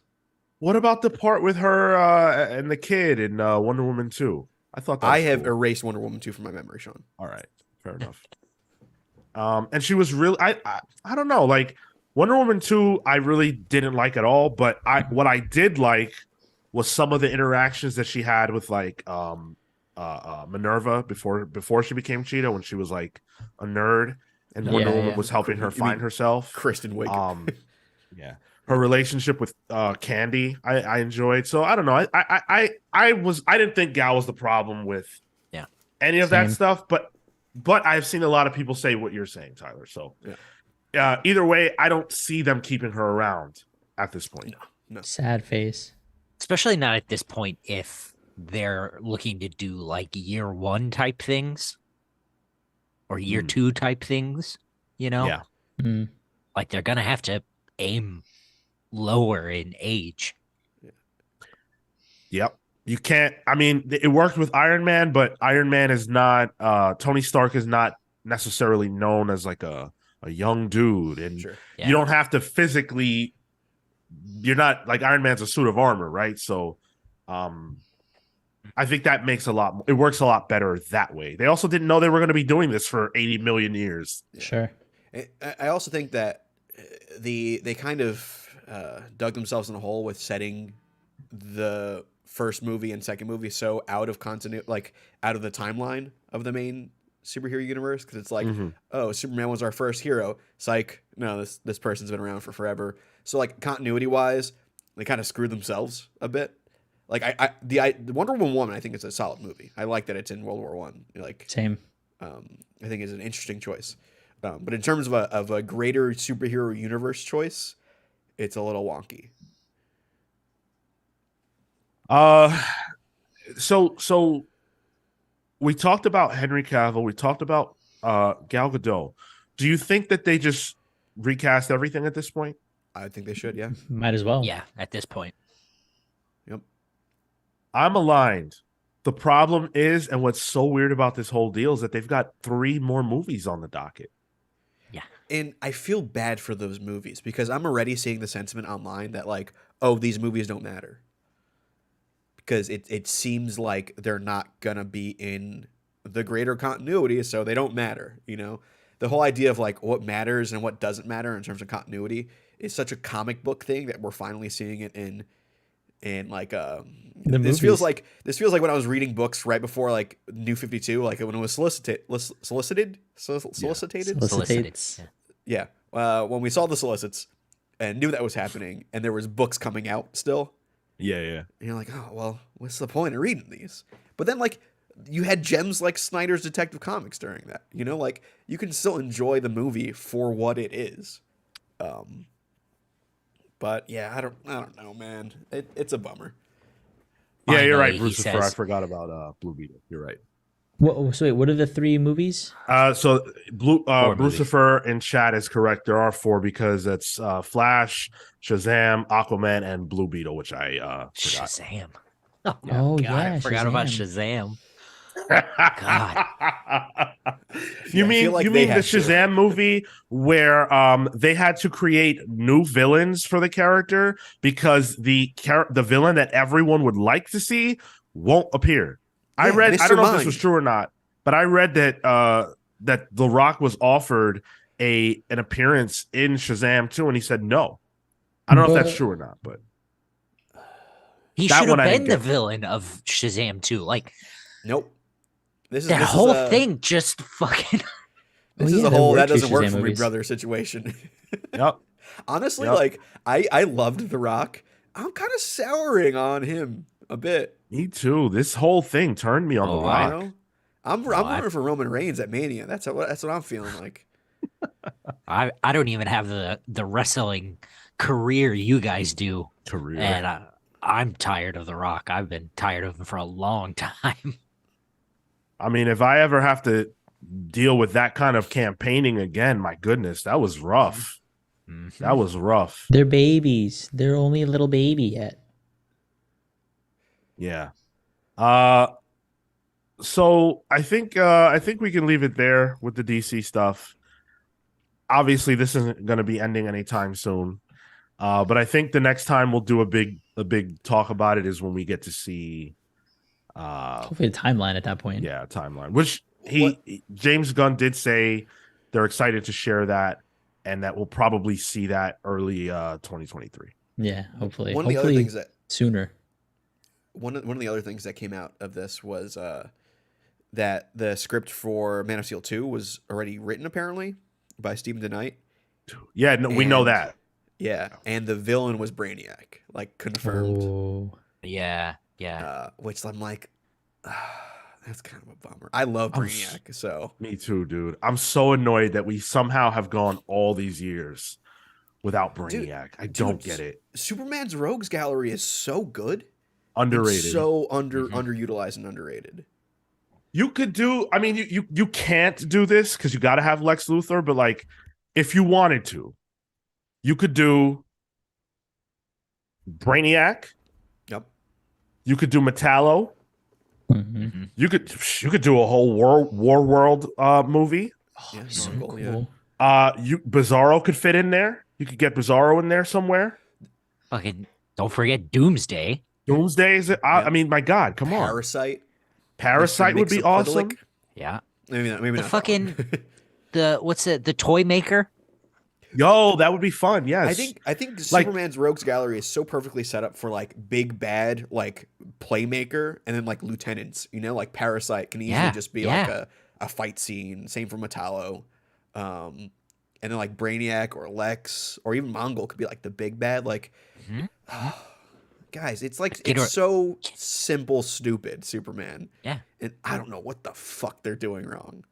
What about the part with her and the kid in Wonder Woman 2? I thought that I have erased Wonder Woman 2 from my memory, Sean. All right, fair enough. And she was really I don't know, Wonder Woman 2 I really didn't like at all, but what I did like was some of the interactions that she had with Minerva before she became Cheetah, when she was a nerd and Wonder Woman was helping her find herself. Kristen Wiig. Yeah. Her relationship with Candy, I enjoyed. So I don't know. I didn't think Gal was the problem with any of that stuff, but I've seen a lot of people say what you're saying, Tyler. So either way, I don't see them keeping her around at this point. No. Sad face. Especially not at this point if they're looking to do like year 1 type things or year 2 type things, you know? Yeah. Mm. Like they're going to have to aim lower in age. Yep. You can't. I mean, it worked with Iron Man, but Iron Man is not. Tony Stark is not necessarily known as like a young dude, and Sure. Yeah. you don't have to physically. You're not like Iron Man's a suit of armor, right? So, I think that makes it works a lot better that way. They also didn't know they were going to be doing this for 80 million years. Sure. I also think that they kind of dug themselves in a hole with setting the first movie and second movie so out of continuity, like out of the timeline of the main superhero universe, because it's like, oh, Superman was our first hero. Psych. No, this person's been around for forever. So like continuity wise, they kind of screwed themselves a bit. Like the Wonder Woman, I think it's a solid movie. I like that it's in World War One. Like Same. I think is an interesting choice. But in terms of a greater superhero universe choice, it's a little wonky. So we talked about Henry Cavill. We talked about Gal Gadot. Do you think that they just recast everything at this point? I think they should, yeah. Might as well. Yeah, at this point. Yep. I'm aligned. The problem is, and what's so weird about this whole deal is that they've got 3 more movies on the docket. Yeah. And I feel bad for those movies because I'm already seeing the sentiment online that like, oh, these movies don't matter. Because it seems like they're not going to be in the greater continuity, so they don't matter, you know? The whole idea of like what matters and what doesn't matter in terms of continuity is such a comic book thing that we're finally seeing it in like this feels like when I was reading books right before like New 52, like when it was solicited. Yeah. When we saw the solicits and knew that was happening and there was books coming out still. Yeah. And you're like, oh, well, what's the point of reading these? But then, like, you had gems like Snyder's Detective Comics during that. You know, like, you can still enjoy the movie for what it is. But, yeah, I don't know, man. It's a bummer. Yeah, you're right, Finally, he Bruce. I says- forgot about Blue Beetle. You're right. So wait, what are the 3 movies? So Four movies. Lucifer in chat is correct. There are 4 because it's Flash, Shazam, Aquaman, and Blue Beetle, which I forgot. Shazam. Oh, Oh, God, yeah, I forgot about Shazam. Shazam. God. You I mean feel like you they mean the have to. Shazam movie where they had to create new villains for the character because the villain that everyone would like to see won't appear. I Yeah, read I Mr. don't know if this was Mind. true or not, but I read that that The Rock was offered an appearance in Shazam 2 and he said no. I don't know if that's But- true or not, but He That should one have I been didn't the get. villain of Shazam 2. Like, Nope. This that is whole a, thing just fucking. This Oh, is yeah, a there whole were that 2 doesn't work Shazam for me, movies. brother situation. yep. Honestly, Yep. like I loved The Rock. I'm kind of souring on him a bit. Me too. This whole thing turned me on Oh, The I You Rock. know, I'm I- rooting for Roman Reigns at Mania. That's what I'm feeling like. I don't even have the wrestling career you guys do. Career. And I'm tired of The Rock. I've been tired of him for a long time. I mean, if I ever have to deal with that kind of campaigning again, my goodness, that was rough. That was rough. They're babies. They're only a little baby yet. Yeah. So I think we can leave it there with the DC stuff. Obviously, this isn't going to be ending anytime soon. But I think the next time we'll do a big talk about it is when we get to see Hopefully the timeline at that point. yeah, timeline. Which James Gunn did say they're excited to share that and that we'll probably see that early 2023. Yeah, hopefully. One of the other Hopefully things that sooner. one of the other things that came out of this was that the script for Man of Steel 2 was already written apparently by Stephen DeKnight. Yeah, no, we know And- that. Yeah, and the villain was Brainiac, like confirmed. Oh. Yeah. Which I'm like, That's kind of a bummer. I love I'm Brainiac, so Me too, dude. I'm so annoyed that we somehow have gone all these years without Brainiac. I don't get it. Superman's Rogues Gallery is so good. Underrated. And so underutilized and underrated. You could do. I mean, you can't do this because you got to have Lex Luthor. But like, if you wanted to, you could do Brainiac. Yep. You could do Metallo. Mm-hmm. You could do a whole War World movie. Yeah, So Marvel, cool. Bizarro could fit in there. You could get Bizarro in there somewhere. Fucking don't forget Doomsday. Doomsday is. I mean, my God, come on. Parasite Would be awesome. Yeah. Maybe not. The fucking the toy maker. Yo, that would be fun. Yes. I think Superman's Rogues Gallery is so perfectly set up for like big bad like playmaker and then like lieutenants. You know, like Parasite can easily just be like a fight scene. Same for Metallo. And then like Brainiac or Lex or even Mongol could be like the big bad. Like, guys, it's like it's so simple, stupid. Superman. Yeah. And I don't know what the fuck they're doing wrong.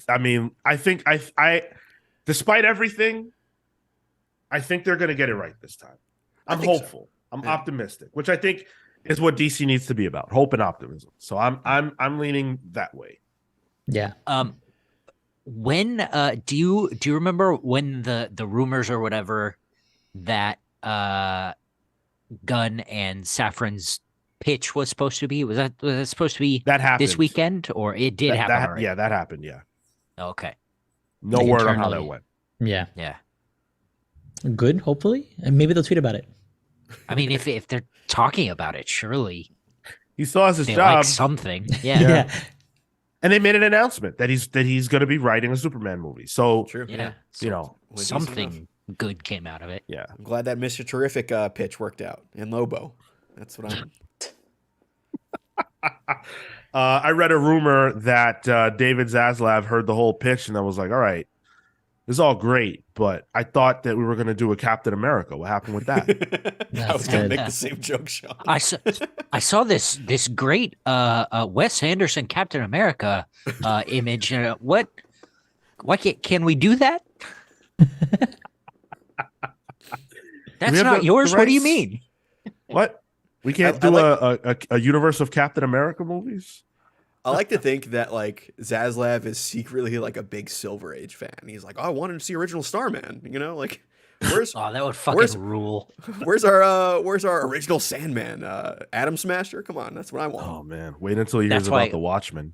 I mean, I think I despite everything, I think they're going to get it right this time. I'm hopeful. So. I'm optimistic, which I think is what DC needs to be about: hope and optimism. So I'm leaning that way. Yeah. When do you remember when the rumors or whatever that Gunn and Safran's pitch was supposed to be? Was that supposed to be that happened this weekend, or it did happen already? Yeah, that happened. Yeah. Okay. No word on how that went. Yeah. Yeah. Good, hopefully. And maybe they'll tweet about it. I mean, if they're talking about it, surely he still has his they job. like something. Yeah. Yeah. And they made an announcement that he's going to be writing a Superman movie. So True. Yeah. you know, Something good came out of it. Yeah. I'm glad that Mr. Terrific pitch worked out and Lobo. That's what I'm. I read a rumor that David Zaslav heard the whole pitch and then was like, all right, this is all great, but I thought that we were going to do a Captain America. What happened with that? I was going to good. make the same joke, Sean. I saw this great Wes Anderson Captain America image. Why can we do that? That's not yours. What do you mean? What? We can't do a universe of Captain America movies? I like to think that like Zaslav is secretly like a big Silver Age fan. He's like, oh, I wanted to see original Starman. You know, like where's that would fucking rule. Where's our original Sandman? Atom Smasher? Come on, that's what I want. Oh man, wait until he hears about the Watchmen.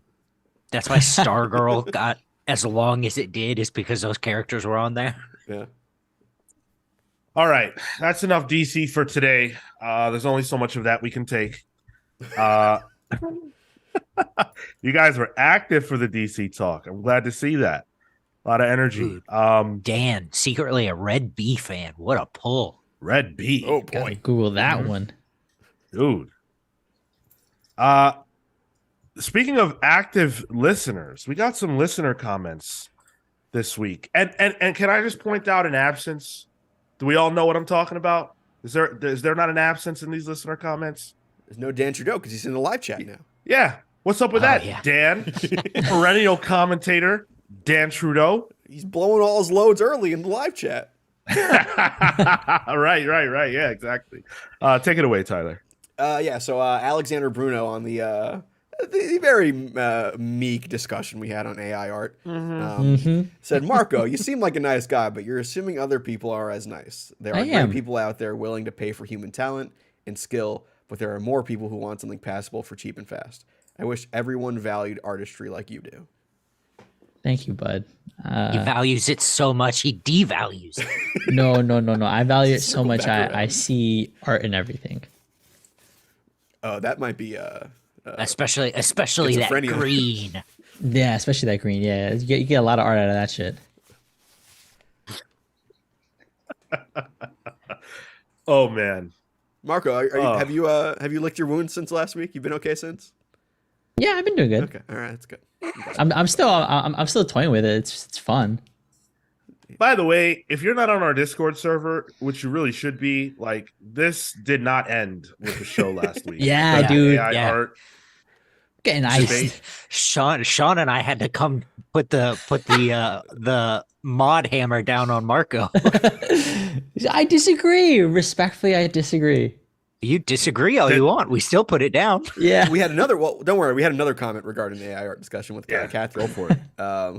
That's why Stargirl got as long as it did, is because those characters were on there. Yeah. All right, that's enough DC for today. There's only so much of that we can take. You guys were active for the DC talk. I'm glad to see that. A lot of energy. Dan, secretly a Red B fan. What a pull. Red B. Oh Gotta boy. Google that one. Dude. Speaking of active listeners, we got some listener comments this week. And can I just point out an absence? Do we all know what I'm talking about? Is there not an absence in these listener comments? There's no Dan Trudeau because he's in the live chat now. Yeah. What's up with that, yeah. Dan? Perennial commentator, Dan Trudeau. He's blowing all his loads early in the live chat. Right. Yeah, exactly. Take it away, Tyler. So Alexander Bruno on the very meek discussion we had on AI art said, Marco, you seem like a nice guy, but you're assuming other people are as nice. There are great people out there willing to pay for human talent and skill, but there are more people who want something passable for cheap and fast. I wish everyone valued artistry like you do. Thank you, bud. He values it so much, he devalues it. No. I value it so much. I see art in everything. Oh, that might be especially that green. Yeah, especially that green. Yeah, you get a lot of art out of that shit. Oh man, Marco, have you licked your wounds since last week? You've been okay since? Yeah, I've been doing good. Okay, all right, that's good. I'm still toying with it. It's fun. By the way, if you're not on our Discord server, which you really should be, like this did not end with the show last week. Yeah, The dude. AI art Getting Debate. iced. Sean and I had to come put the mod hammer down on Marco. I disagree. Respectfully, I disagree. You disagree all you want. We still put it down. Yeah. We had another. Well, don't worry. We had another comment regarding the AI art discussion with Yeah. Catherine, for it,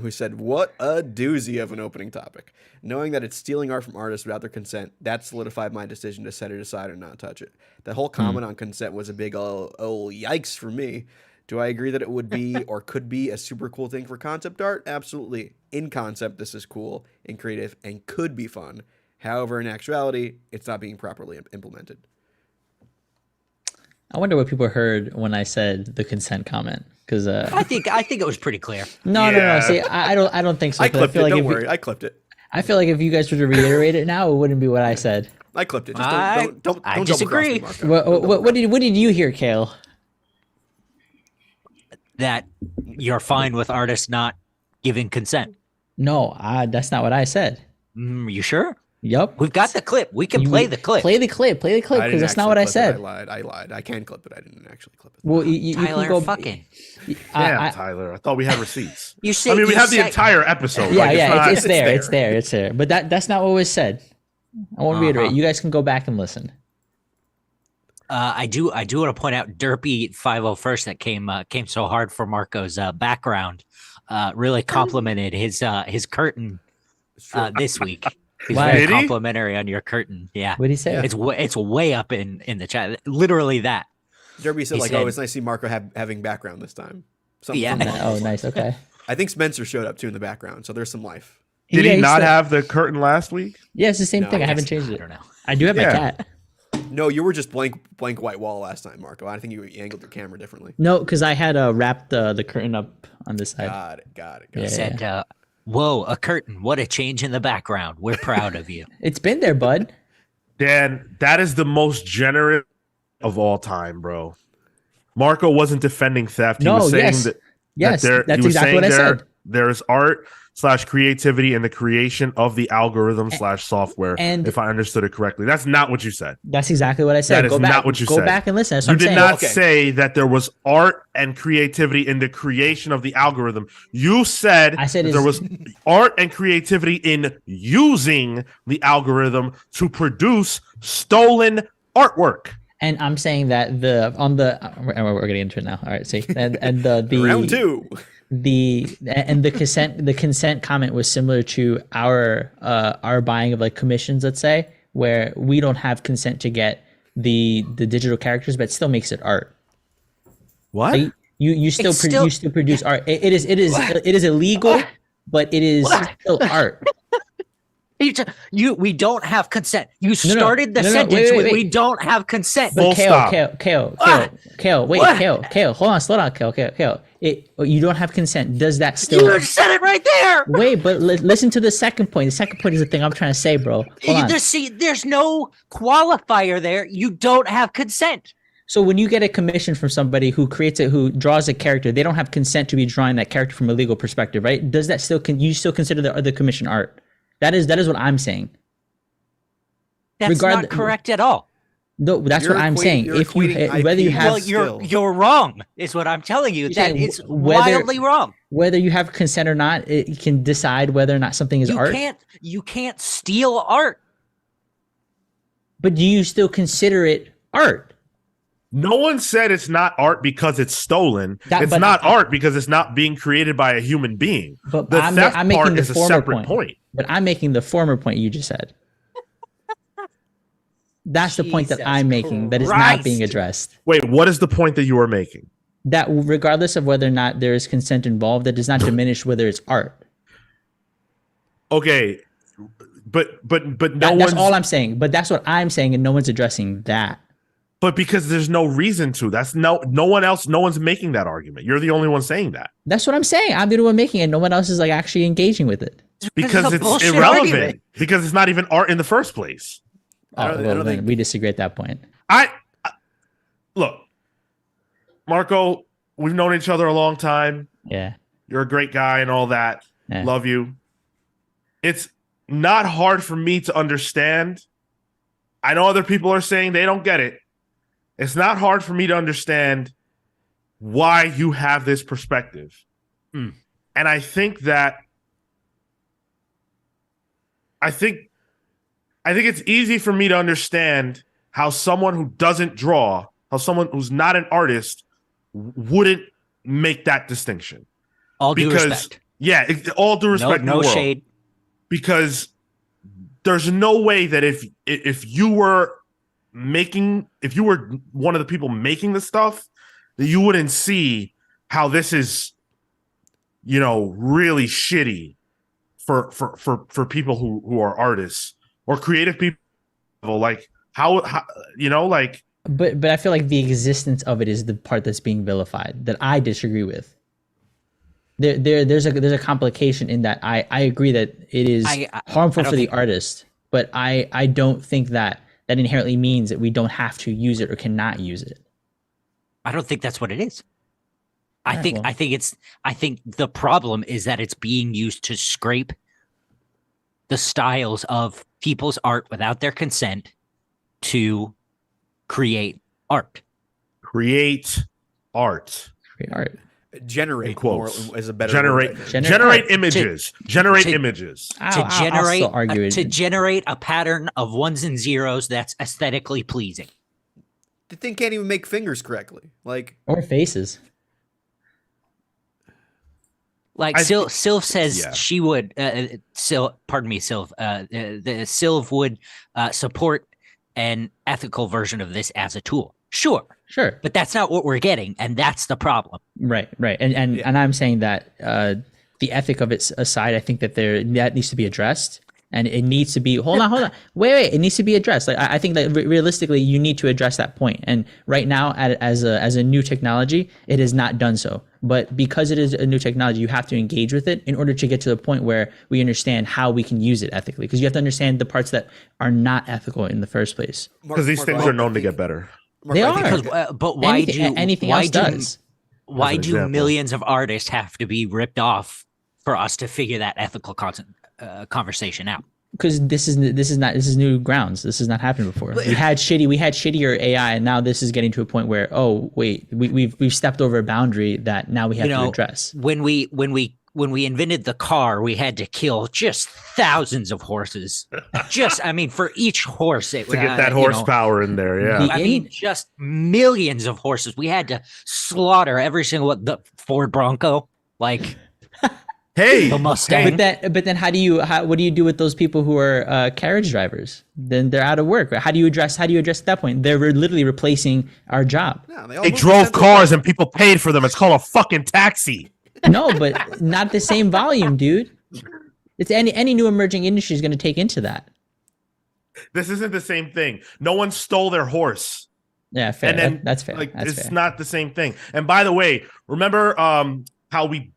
who said, "What a doozy of an opening topic. Knowing that it's stealing art from artists without their consent, that solidified my decision to set it aside and not touch it. The whole comment on consent was a big oh yikes for me. Do I agree that it would be or could be a super cool thing for concept art? Absolutely. In concept, this is cool and creative and could be fun. However, in actuality, it's not being properly implemented." I wonder what people heard when I said the consent comment. Because I think it was pretty clear. no. Yeah. See, I don't think so. I 'cause clipped feel it. like Don't if worry. I clipped it. I feel like if you guys were to reiterate it now, it wouldn't be what I said. I clipped it. Just I don't disagree. double-cross me, Marco. What did you hear, Kale? That you're fine with artists not giving consent. No, that's not what I said. You sure? Yup. We've got the clip. We can play the clip. Play the clip. Play the clip I because didn't that's not actually what I clip it. said. I lied. I can clip it. I didn't actually clip it. Well, you Tyler, can go fucking. Damn, Tyler. I thought we had receipts. You say. I mean, we you have the say- entire episode. Yeah, Like, yeah, not- it's there. It's there. But that's not what was said. I won't reiterate. You guys can go back and listen. I do want to point out Derpy 501st that came so hard for Marco's background. Really complimented his curtain this week. He's Why? very Did he? complimentary on your curtain. Yeah, What did he say? it's way up in the chat. Literally that. Derby said, He like, said- oh, it's nice to see Marco having background this time. Something, Yeah. something along Oh, those lines. nice. Okay. I think Spencer showed up too in the background, so there's some life. Did Yeah, he he's not still- have the curtain last week? Yeah, it's the same No, thing. I I haven't guess- changed I it. don't know. I do have Yeah. my cat. No, you were just blank white wall last time, Marco. I think you angled your camera differently. No, because I had wrapped the curtain up on this side. Got it. Yeah. He said, "Whoa, a curtain! What a change in the background. We're proud of you." It's been there, bud. Dan, that is the most generous of all time, bro. Marco wasn't defending theft. He No, was saying yes. that Yes, that that's he was exactly saying what I said. There's art / creativity in the creation of the algorithm / software. And- if I understood it correctly, that's not what you said. That's exactly what I said. That is go back, not what you go said. back and listen. That's what You I'm did saying. not Okay. say that there was art and creativity in the creation of the algorithm. You said, I said that there it's- was art and creativity in using the algorithm to produce stolen artwork. And I'm saying that we're getting into it now. All right, see, and the Round two. the consent comment was similar to our buying of like commissions, let's say, where we don't have consent to get the digital characters, but it still makes it art. What? Like, you still It's still- you still produce art. It is illegal, but it is still art. We don't have consent. You no. started the No, sentence wait, with wait. "We don't have consent." Full But stop. Kale, wait, What? Kale, hold on, slow down, Kale. You don't have consent. Does that You still? said it right there. Wait, but listen to the second point. The second point is the thing I'm trying to say, bro. Hold on. There's no qualifier there. You don't have consent. So when you get a commission from somebody who who draws a character, they don't have consent to be drawing that character from a legal perspective, right? Does that still you still consider the other commission art? That is what I'm saying. That's not correct at all. No, that's You're what I'm equating- saying. you're If you equating whether you IP have Well, still. you're wrong. Is what I'm telling you. You're That saying it's whether- wildly wrong. whether you have consent or not, it can decide whether or not something is art. You can't steal art. But do you still consider it art? No one said it's not art because it's stolen. It's but not art because it's not being created by a human being. But The I'm theft making part the is a former separate point. But I'm making the former point you just said. That's the point that Jesus I'm making that is not Christ. being addressed. Wait, what is the point that you are making? That regardless of whether or not there is consent involved, that does not diminish whether it's art. Okay, but no That's one's all I'm saying. But that's what I'm saying, and no one's addressing that. but because there's no reason to. That's no one's making that argument. You're the only one saying that. That's what I'm saying. I'm the one making it. No one else is like actually engaging with it. Because a it's bullshit irrelevant. argument. Because it's not even art in the first place. I Oh, don't well, then think- we disagree at that point. I look, Marco, we've known each other a long time. Yeah. You're a great guy and all that. Yeah. Love you. It's not hard for me to understand. I know other people are saying they don't get it. It's not hard for me to understand why you have this perspective. Mm. And I think it's easy for me to understand how someone who doesn't draw, how someone who's not an artist wouldn't make that distinction. All due respect. Yeah, all due respect. No shade. Because there's no way that if you were one of the people making the stuff, that you wouldn't see how this is, really shitty for people who are artists or creative people. Like how like. But I feel like the existence of it is the part that's being vilified that I disagree with. There's a complication in that. I agree that it is harmful for the artist, but I don't think that inherently means that we don't have to use it or cannot use it. I don't think that's what it is. I think the problem is that it's being used to scrape the styles of people's art without their consent to create art. Create art. Generate more is a better generate word. Generate images. Generate images. To generate a pattern of ones and zeros that's aesthetically pleasing. The thing can't even make fingers correctly, or faces. Like Sylv says she would. Pardon me, Sylv. The Sylv would support an ethical version of this as a tool. Sure, but that's not what we're getting, and that's the problem. Right, and I'm saying that the ethic of it aside, I think that that needs to be addressed, and it needs to be. Hold on, wait, it needs to be addressed. Like I think that realistically, you need to address that point. And right now, as a new technology, it has not done so. But because it is a new technology, you have to engage with it in order to get to the point where we understand how we can use it ethically. Because you have to understand the parts that are not ethical in the first place. Because these things are known to get better. They are. But why anything else does? Why do millions of artists have to be ripped off for us to figure that ethical conversation out? Because this is new grounds. This has not happened before. We had shittier AI, and now this is getting to a point where we've stepped over a boundary that now we have to address. When we invented the car, we had to kill just thousands of horses. For each horse to get that horsepower in there. Yeah, just millions of horses. We had to slaughter every single the Ford Bronco, Hey, the Mustang. But then what do you do with those people who are carriage drivers? Then they're out of work. How do you address at that point? They're literally replacing our job. No, they drove cars and people paid for them. It's called a fucking taxi. No, but not the same volume, dude. It's any new emerging industry is going to take into that. This isn't the same thing. No one stole their horse. Yeah, fair. And then, that's fair. It's fair. not the same thing. And by the way, remember how we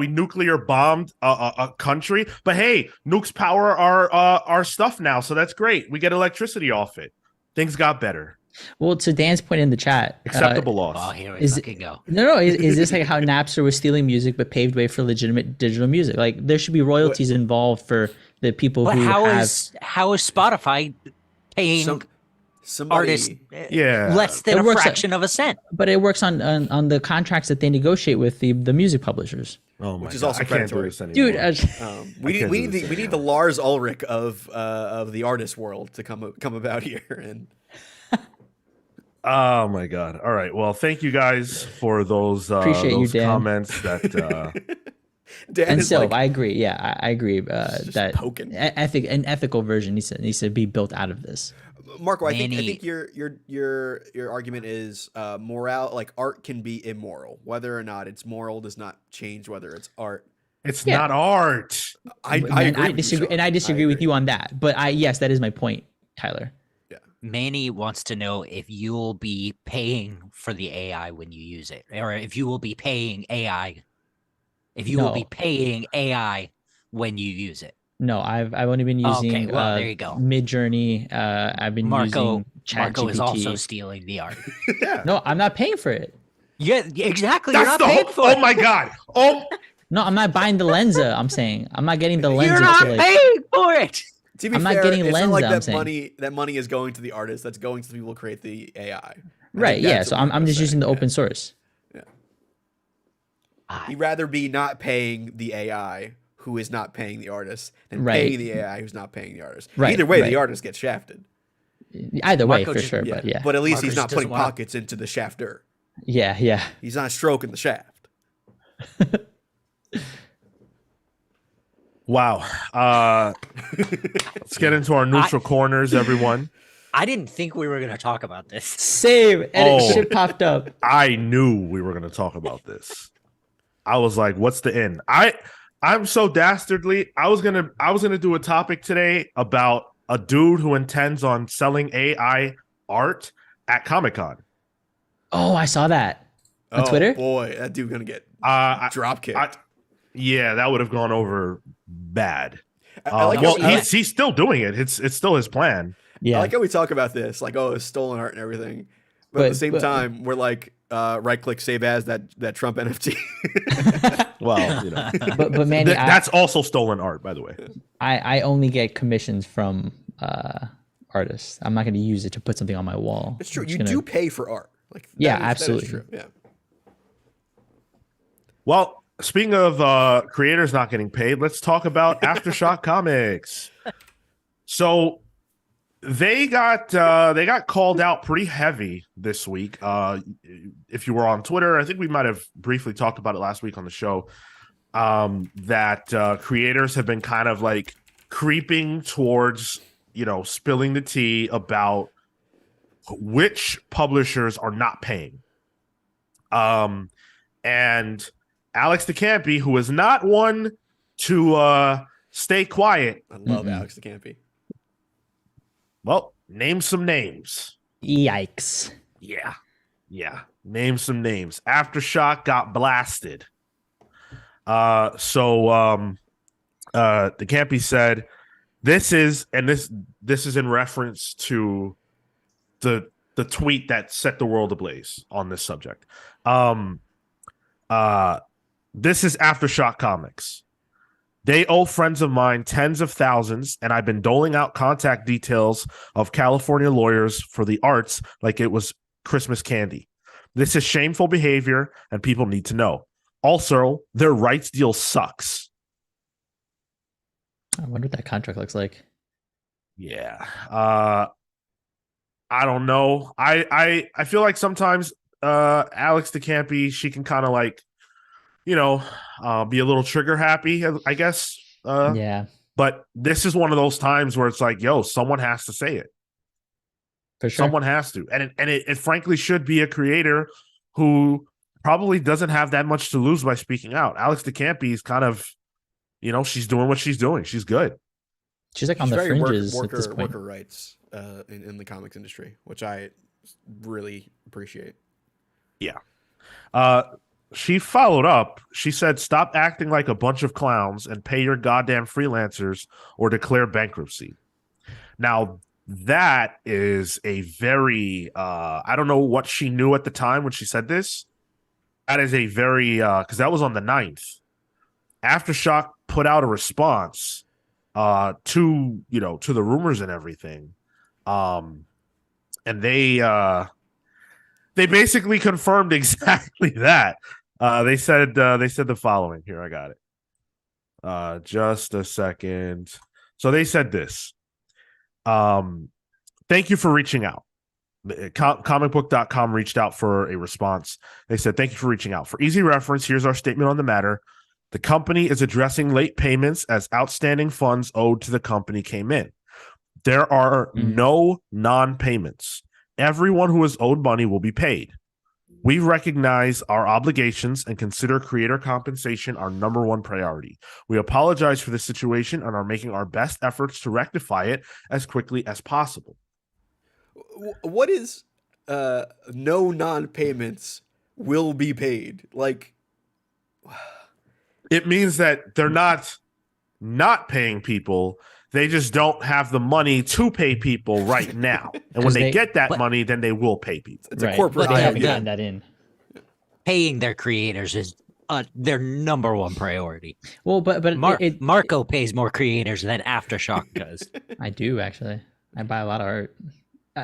nuclear bombed a country? But hey, nukes power our stuff now, so that's great. We get electricity off it. Things got better. Well, to Dan's point in the chat, acceptable loss. Oh, here we fucking go. No. Is this like how Napster was stealing music but paved way for legitimate digital music? Like there should be royalties involved for the people who how is Spotify paying artists less than a fraction of a cent? But it works on the contracts that they negotiate with the music publishers. Oh my which is God. also predatory, dude. We need the Lars Ulrich of the artist world to come about here and. Oh my God! All right. Well, thank you guys for those comments. That and so I agree. Yeah, I agree. That an ethical version needs to be built out of this. Marco, I think your argument is moral. Like art can be immoral, whether or not it's moral does not change whether it's art. It's not art. I disagree, and I disagree with you on that. But yes, that is my point, Tyler. Manny wants to know if you'll be paying for the AI when you use it, or if you will be paying AI. If you will be paying AI when you use it. No, I've only been using there you go. Midjourney. I've been using ChatGPT. Marco is also stealing the art. Yeah. No, I'm not paying for it. Yeah, exactly. You're not paying for it. Oh my God. Oh. No, I'm not buying the Lensa. I'm saying I'm not getting the Lensa. You're not paying for it. To be I'm fair, not getting it's Lensa. Not like that that money is going to the artist. That's going to the people who create the AI. Right. Yeah. So I'm just using the open source. Yeah. He'd rather be not paying the AI who is not paying the artist than Right. paying the AI who's not paying the artist. Right, Either way, right. the artist gets shafted. Either way, Marco for just- sure. Yeah. But yeah, But at least Marco he's just not putting doesn't wanna- pockets into the shafter. yeah. He's not stroking the shaft. Wow. Let's get into our neutral corners, everyone. I didn't think we were going to talk about this. Same. And Oh. shit popped up. I knew we were going to talk about this. I was like, "What's the end?" I'm so dastardly. I was gonna do a topic today about a dude who intends on selling AI art at Comic-Con. Oh, I saw that on Twitter. Boy, that dude gonna get drop kicked. Yeah, that would have gone over bad. I like well, how- he's still doing it. It's still his plan. Yeah. I like how we talk about this, like, oh, it's stolen art and everything. But at the same time, we're like, right click, save as that Trump NFT. Well, you know, but Manny, that's also stolen art, by the way. I only get commissions from artists. I'm not going to use it to put something on my wall. It's true. I'm You just do gonna- pay for art. Like, Yeah, that is absolutely. true. Yeah. Well, speaking of creators not getting paid, let's talk about AfterShock Comics. So they got called out pretty heavy this week. If you were on Twitter, I think we might have briefly talked about it last week on the show. That creators have been kind of like creeping towards, spilling the tea about which publishers are not paying. And Alex DeCampi, who is not one to stay quiet. I love Alex DeCampi. Well, name some names. Yikes. Yeah. Name some names. AfterShock got blasted. So DeCampi said, this is in reference to the tweet that set the world ablaze on this subject. This is AfterShock Comics. They owe friends of mine tens of thousands, and I've been doling out contact details of California lawyers for the arts like it was Christmas candy. This is shameful behavior, and people need to know. Also, their rights deal sucks. I wonder what that contract looks like. Yeah. I don't know. I feel like sometimes Alex DeCampi, she can kind of like, be a little trigger happy, I guess. Yeah, But this is one of those times where it's like, yo, someone has to say it. for sure. Someone has to. And it frankly should be a creator who probably doesn't have that much to lose by speaking out. Alex DeCampi is kind of, she's doing what she's doing. She's good. She's like on She's the very fringes at this point. worker rights in the comics industry, which I really appreciate. Yeah. She followed up. She said, stop acting like a bunch of clowns and pay your goddamn freelancers or declare bankruptcy. Now, that is a very, I don't know what she knew at the time when she said this. That is a very, because that was on the 9th. AfterShock put out a response to the rumors and everything. And they basically confirmed exactly that. They said the following. Here, I got it. Just a second. So they said this. Thank you for reaching out. Comicbook.com reached out for a response. They said, thank you for reaching out. For easy reference, here's our statement on the matter. The company is addressing late payments as outstanding funds owed to the company came in. There are no non-payments. Everyone who is owed money will be paid. We recognize our obligations and consider creator compensation our number one priority. We apologize for this situation and are making our best efforts to rectify it as quickly as possible. What is no non-payments will be paid? Like, it means that they're not paying people. They just don't have the money to pay people right now. And when they get that money, then they will pay people. it's a corporate But they haven't idea. gotten that in. Paying their creators is their number one priority. Well, but Marco pays more creators than AfterShock does. I do actually. I buy a lot of art.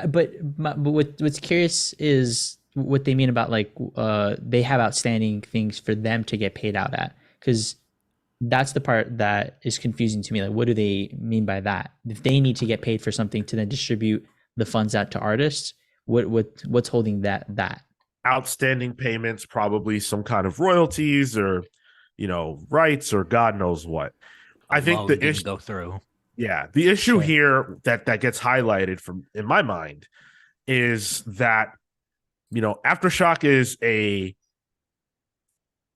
But what's curious is what they mean about like they have outstanding things for them to get paid out at, because that's the part that is confusing to me. Like, what do they mean by that? If they need to get paid for something to then distribute the funds out to artists, what's holding that? Outstanding payments, probably some kind of royalties or, rights or God knows what. I think the didn't issue go through. Yeah, the issue Sure. here that gets highlighted from in my mind is that AfterShock is I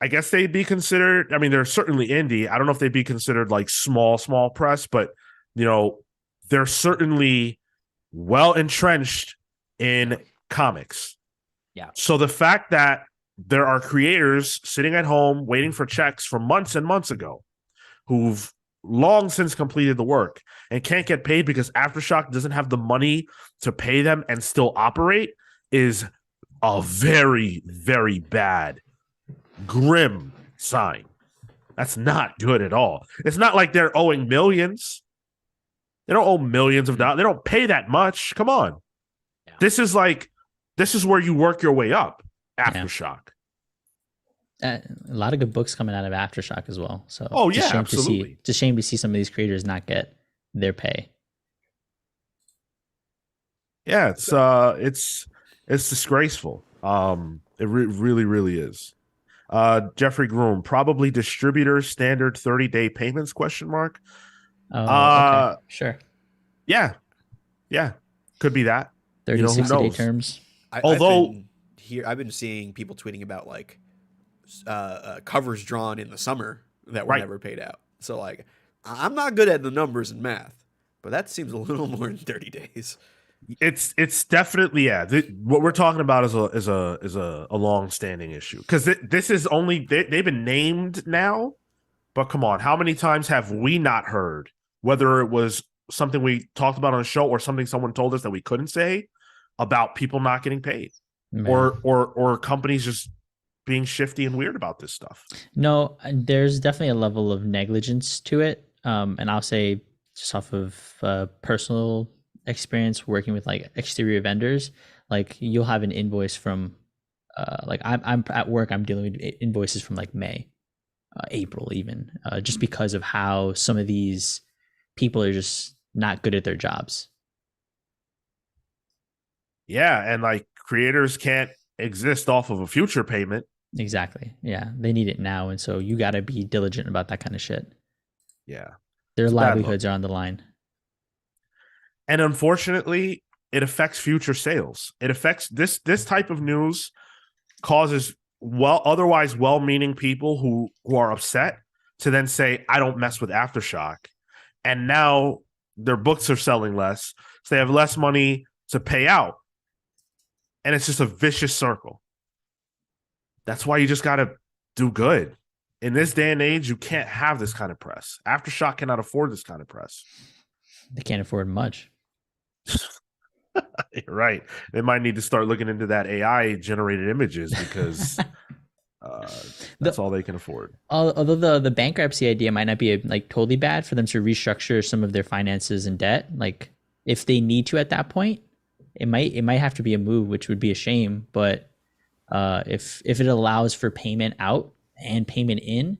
guess they'd be considered. I mean, they're certainly indie. I don't know if they'd be considered like small press, but they're certainly well entrenched in comics. Yeah. So the fact that there are creators sitting at home waiting for checks from months and months ago who've long since completed the work and can't get paid because AfterShock doesn't have the money to pay them and still operate is a very, very bad, grim sign. That's not good at all. It's not like they're owing millions. They don't owe millions of dollars. They don't pay that much. Come on. Yeah. This is where you work your way up. AfterShock. A lot of good books coming out of AfterShock as well. So absolutely. It's a shame to see some of these creators not get their pay. Yeah, it's disgraceful. It really, really is. Jeffrey Groom, probably distributors standard 30-day payments ? Okay. Sure. Yeah. Could be that. 30, 60-day terms. I've been seeing people tweeting about like covers drawn in the summer that were never paid out. So like, I'm not good at the numbers and math, but that seems a little more than 30 days. It's definitely what we're talking about is a long-standing issue, because this is only they've been named now, but come on, how many times have we not heard, whether it was something we talked about on a show or something someone told us that we couldn't say, about people not getting paid? Man. or companies just being shifty and weird about this stuff? No, there's definitely a level of negligence to it. And I'll say, just off of personal experience working with like exterior vendors, like you'll have an invoice from like I'm at work, I'm dealing with invoices from like May, April even, just because of how some of these people are just not good at their jobs. Yeah, and like creators can't exist off of a future payment. Exactly. Yeah, they need it now, and so you got to be diligent about that kind of shit. Yeah, their livelihoods are on the line. And unfortunately, it affects future sales. It affects this type of news causes otherwise well-meaning people who are upset to then say, I don't mess with AfterShock. And now their books are selling less, so they have less money to pay out. And it's just a vicious circle. That's why you just got to do good. In this day and age, you can't have this kind of press. AfterShock cannot afford this kind of press. They can't afford much. You're right. They might need to start looking into that AI generated images, because that's all they can afford. Although the bankruptcy idea might not be like totally bad for them to restructure some of their finances and debt. Like if they need to at that point, it might have to be a move, which would be a shame. But if it allows for payment out and payment in,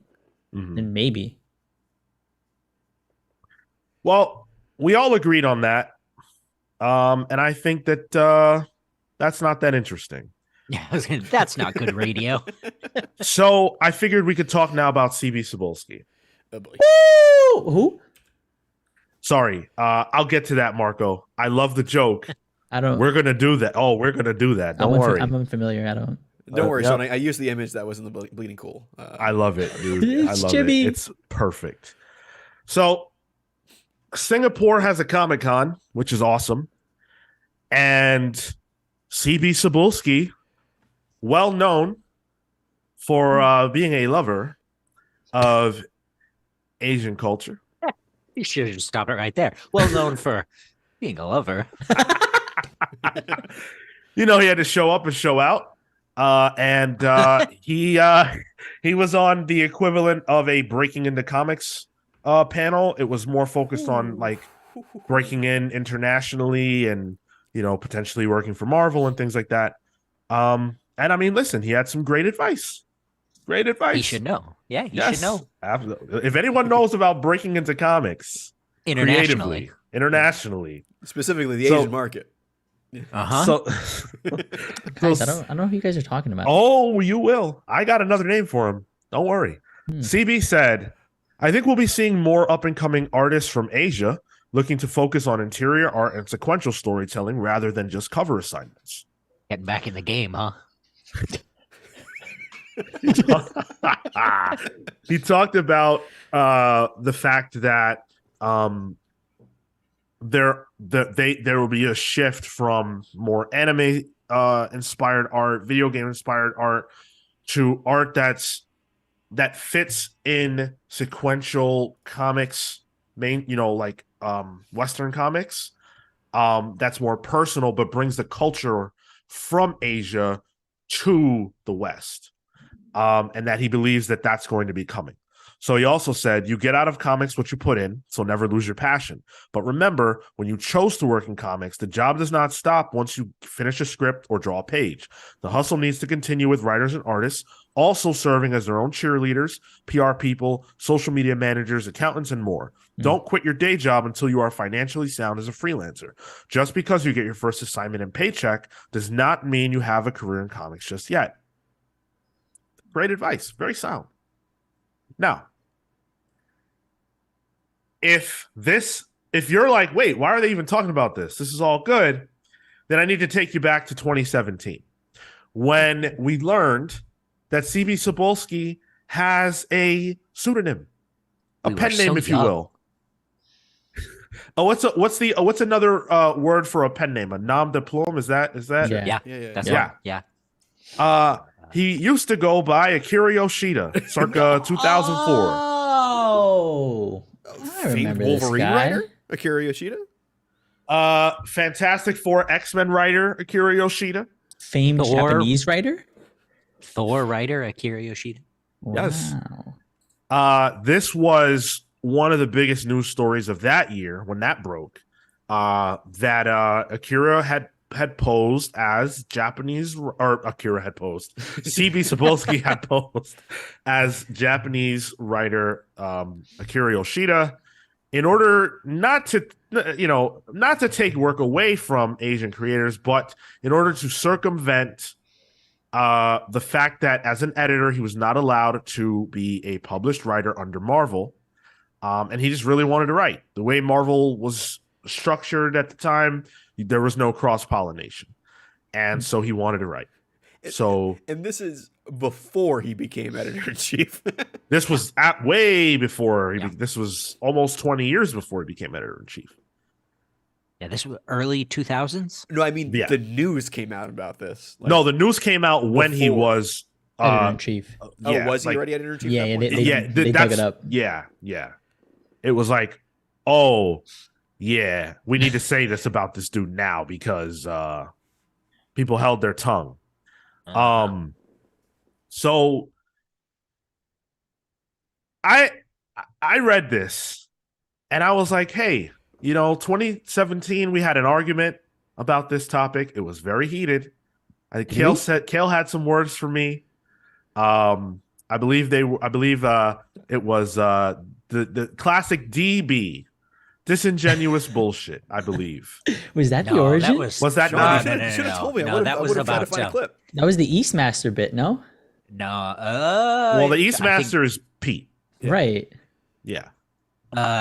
then maybe. Well, we all agreed on that. And I think that that's not that interesting. Yeah, that's not good radio. So I figured we could talk now about Cebulski. Oh boy. Woo! Who? Sorry, I'll get to that, Marco. I love the joke. We're gonna do that. Oh, we're gonna do that. Don't worry. I'm unfamiliar. Don't worry, Sean. I used the image that was in the Bleeding Cool. I love it, dude. I love Jimmy. It. It's perfect. So Singapore has a Comic-Con, which is awesome. And Cebulski, well known for being a lover of Asian culture. You should have stopped it right there. Well known for being a lover. He had to show up and show out. And he was on the equivalent of a Breaking Into Comics panel. It was more focused on like breaking in internationally and potentially working for Marvel and things like that. And I mean, listen, he had some great advice. Great advice. He should know. Yeah, he should know. Absolutely. If anyone knows about breaking into comics Internationally. creatively, internationally, Specifically, the Asian market. Uh-huh. so Guys, I don't know who you guys are talking about. oh, you will. I got another name for him. Don't worry. CB said, I think we'll be seeing more up and coming artists from Asia looking to focus on interior art and sequential storytelling rather than just cover assignments. Getting back in the game, huh? He talked about the fact that there will be a shift from more anime inspired art, video game inspired art, to art that fits in sequential comics, like Western comics. That's more personal, but brings the culture from Asia to the West. And that he believes that that's going to be coming. So he also said, you get out of comics what you put in, so never lose your passion. But remember, when you chose to work in comics, the job does not stop once you finish a script or draw a page. The hustle needs to continue with writers and artists, also serving as their own cheerleaders, PR people, social media managers, accountants, and more. Don't quit your day job until you are financially sound as a freelancer. Just because you get your first assignment and paycheck does not mean you have a career in comics just yet. Great advice. Very sound. Now, if you're like, wait, why are they even talking about this? This is all good. Then I need to take you back to 2017 when we learned that Cebulski has a pseudonym, a pen name, if you will. Oh, what's another word for a pen name? A nom de plume? Is that? Yeah. That's right. Yeah. He used to go by Akira Yoshida, circa 2004. Oh, I remember this Wolverine guy. writer, Akira Yoshida. Fantastic Four X-Men writer Akira Yoshida. Famed Japanese writer. Thor writer Akira Yoshida. Yes. Wow. This was one of the biggest news stories of that year when that broke. That Akira had posed as Japanese, or Akira had posed. Cebulski had posed as Japanese writer Akira Yoshida in order not to take work away from Asian creators, but in order to circumvent the fact that as an editor, he was not allowed to be a published writer under Marvel. And he just really wanted to write. The way Marvel was structured at the time, there was no cross-pollination. And so he wanted to write. And this is before he became editor-in-chief. This was way before. This was almost 20 years before he became editor-in-chief. Yeah, this was early 2000s? No, I mean, the news came out about this. No, the news came out when he was editor-in-chief. Was he already editor-in-chief? Yeah, they dug it up. Yeah. It was like, oh, yeah, we need to say this about this dude now because people held their tongue. So I read this and I was like, hey, 2017, we had an argument about this topic. It was very heated. I think Kale had some words for me. I believe it was the classic DB, disingenuous bullshit, I believe. Was that the origin? Was that not? You should have told me. No, that was about to find a clip. That was the Eastmaster bit, no? No. Well, the Eastmaster is Pete. Yeah. Right. Yeah.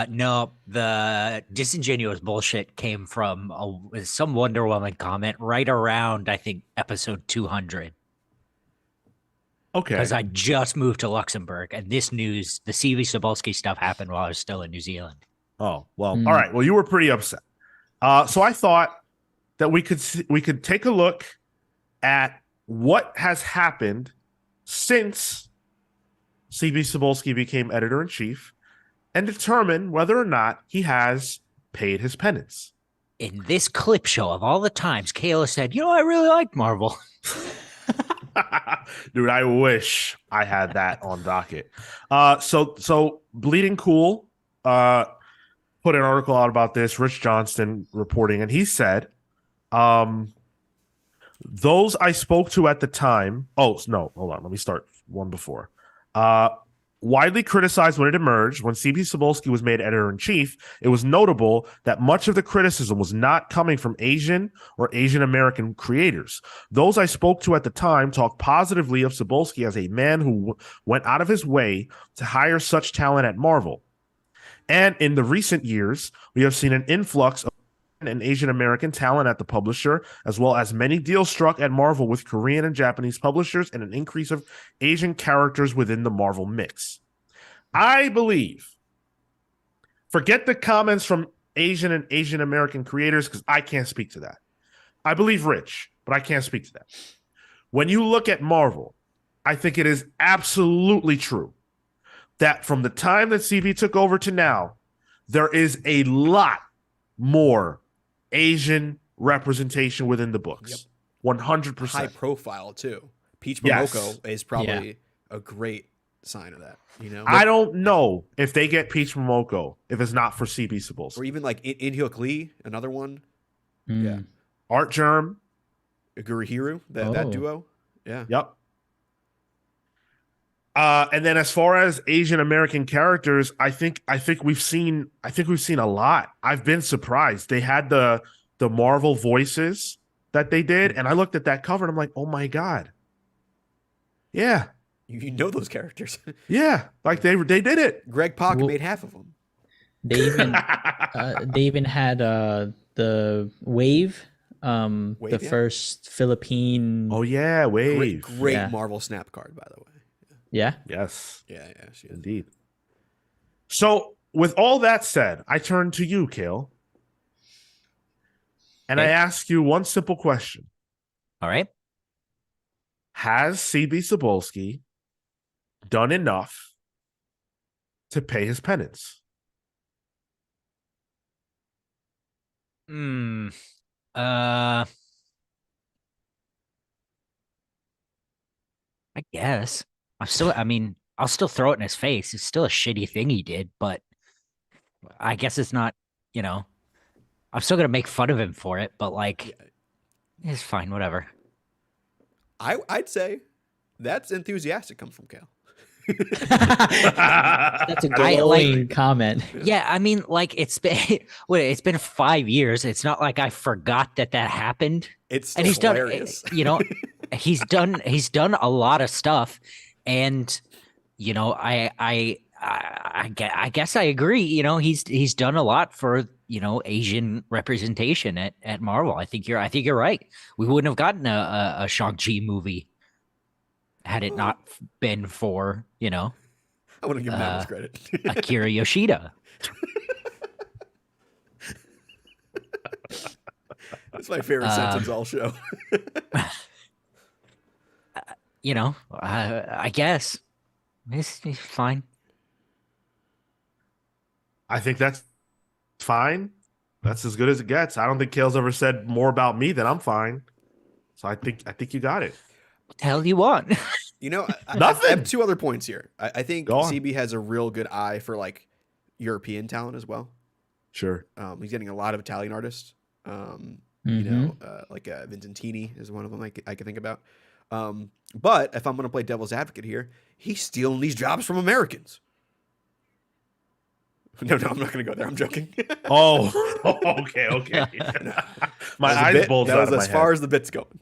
No, the disingenuous bullshit came from some Wonder Woman comment right around, I think, episode 200. Okay. Because I just moved to Luxembourg, and this news, the Cebulski stuff, happened while I was still in New Zealand. Oh, well, all right. Well, you were pretty upset. So I thought that we could take a look at what has happened since Cebulski became editor-in-chief and determine whether or not he has paid his penance. In this clip show of all the times, Kayla said, I really like Marvel. Dude, I wish I had that on docket. So Bleeding Cool put an article out about this, Rich Johnston reporting, and he said, Those I spoke to at the time. Oh, no, hold on. Let me start one before. Widely criticized when it emerged, when CB Cebulski was made editor-in-chief, it was notable that much of the criticism was not coming from Asian or Asian American creators. Those I spoke to at the time talked positively of Cebulski as a man who went out of his way to hire such talent at Marvel. And in the recent years, we have seen an influx of and Asian American talent at the publisher, as well as many deals struck at Marvel with Korean and Japanese publishers, and an increase of Asian characters within the Marvel mix. I believe, forget the comments from Asian and Asian American creators, because I can't speak to that. I believe Rich, but I can't speak to that. When you look at Marvel, I think it is absolutely true that from the time that CB took over to now, there is a lot more Asian representation within the books. 100%. High profile too. Peach Yes. Momoko is probably a great sign of that. You know, I don't know if they get Peach Momoko if it's not for CB Cebulski. or even like In Hyuk Lee, another one. Yeah, Art Germ. Gurihiru, that duo. Yeah. Yep. And then as far as Asian American characters, I think we've seen a lot. I've been surprised. They had the Marvel voices that they did, and I looked at that cover and I'm like, oh my God. Yeah. You know those characters. Yeah. Like they did it. Greg Pak made half of them. They even had the Wave, the yeah. first Philippine. Oh yeah, Wave. Great Yeah. Marvel snap card, by the way. Yeah. Yes. Yeah, she is. Indeed. So, with all that said, I turn to you, Kale. And I ask you one simple question. All right. Has CB Cebulski done enough to pay his penance? I guess. I'll still throw it in his face. It's still a shitty thing he did, but I guess it's not, I'm still gonna make fun of him for it, but like it's fine, whatever. I'd say that's enthusiastic comes from Kale. That's a glowing comment. Yeah, I mean, like it's been 5 years. It's not like I forgot that happened. It's still And he's hilarious. done, he's done a lot of stuff, and I guess I agree. He's done a lot for Asian representation at Marvel. I think you're right. We wouldn't have gotten a Shang-Chi movie had it not been for I want to give him that much credit. Akira Yoshida. That's my favorite sentence all show. I guess it's fine. I think that's fine. That's as good as it gets. I don't think Kale's ever said more about me than I'm fine. So I think you got it. What the hell do you want? Nothing. I have two other points here. I think Go on. CB has a real good eye for like European talent as well. Sure. He's getting a lot of Italian artists. Like Vincentini is one of them I can think about. But if I'm going to play devil's advocate here, he's stealing these jobs from Americans. No, I'm not going to go there. I'm joking. Oh, okay. My eyes bulged out of my head. That was as far as the bit's going.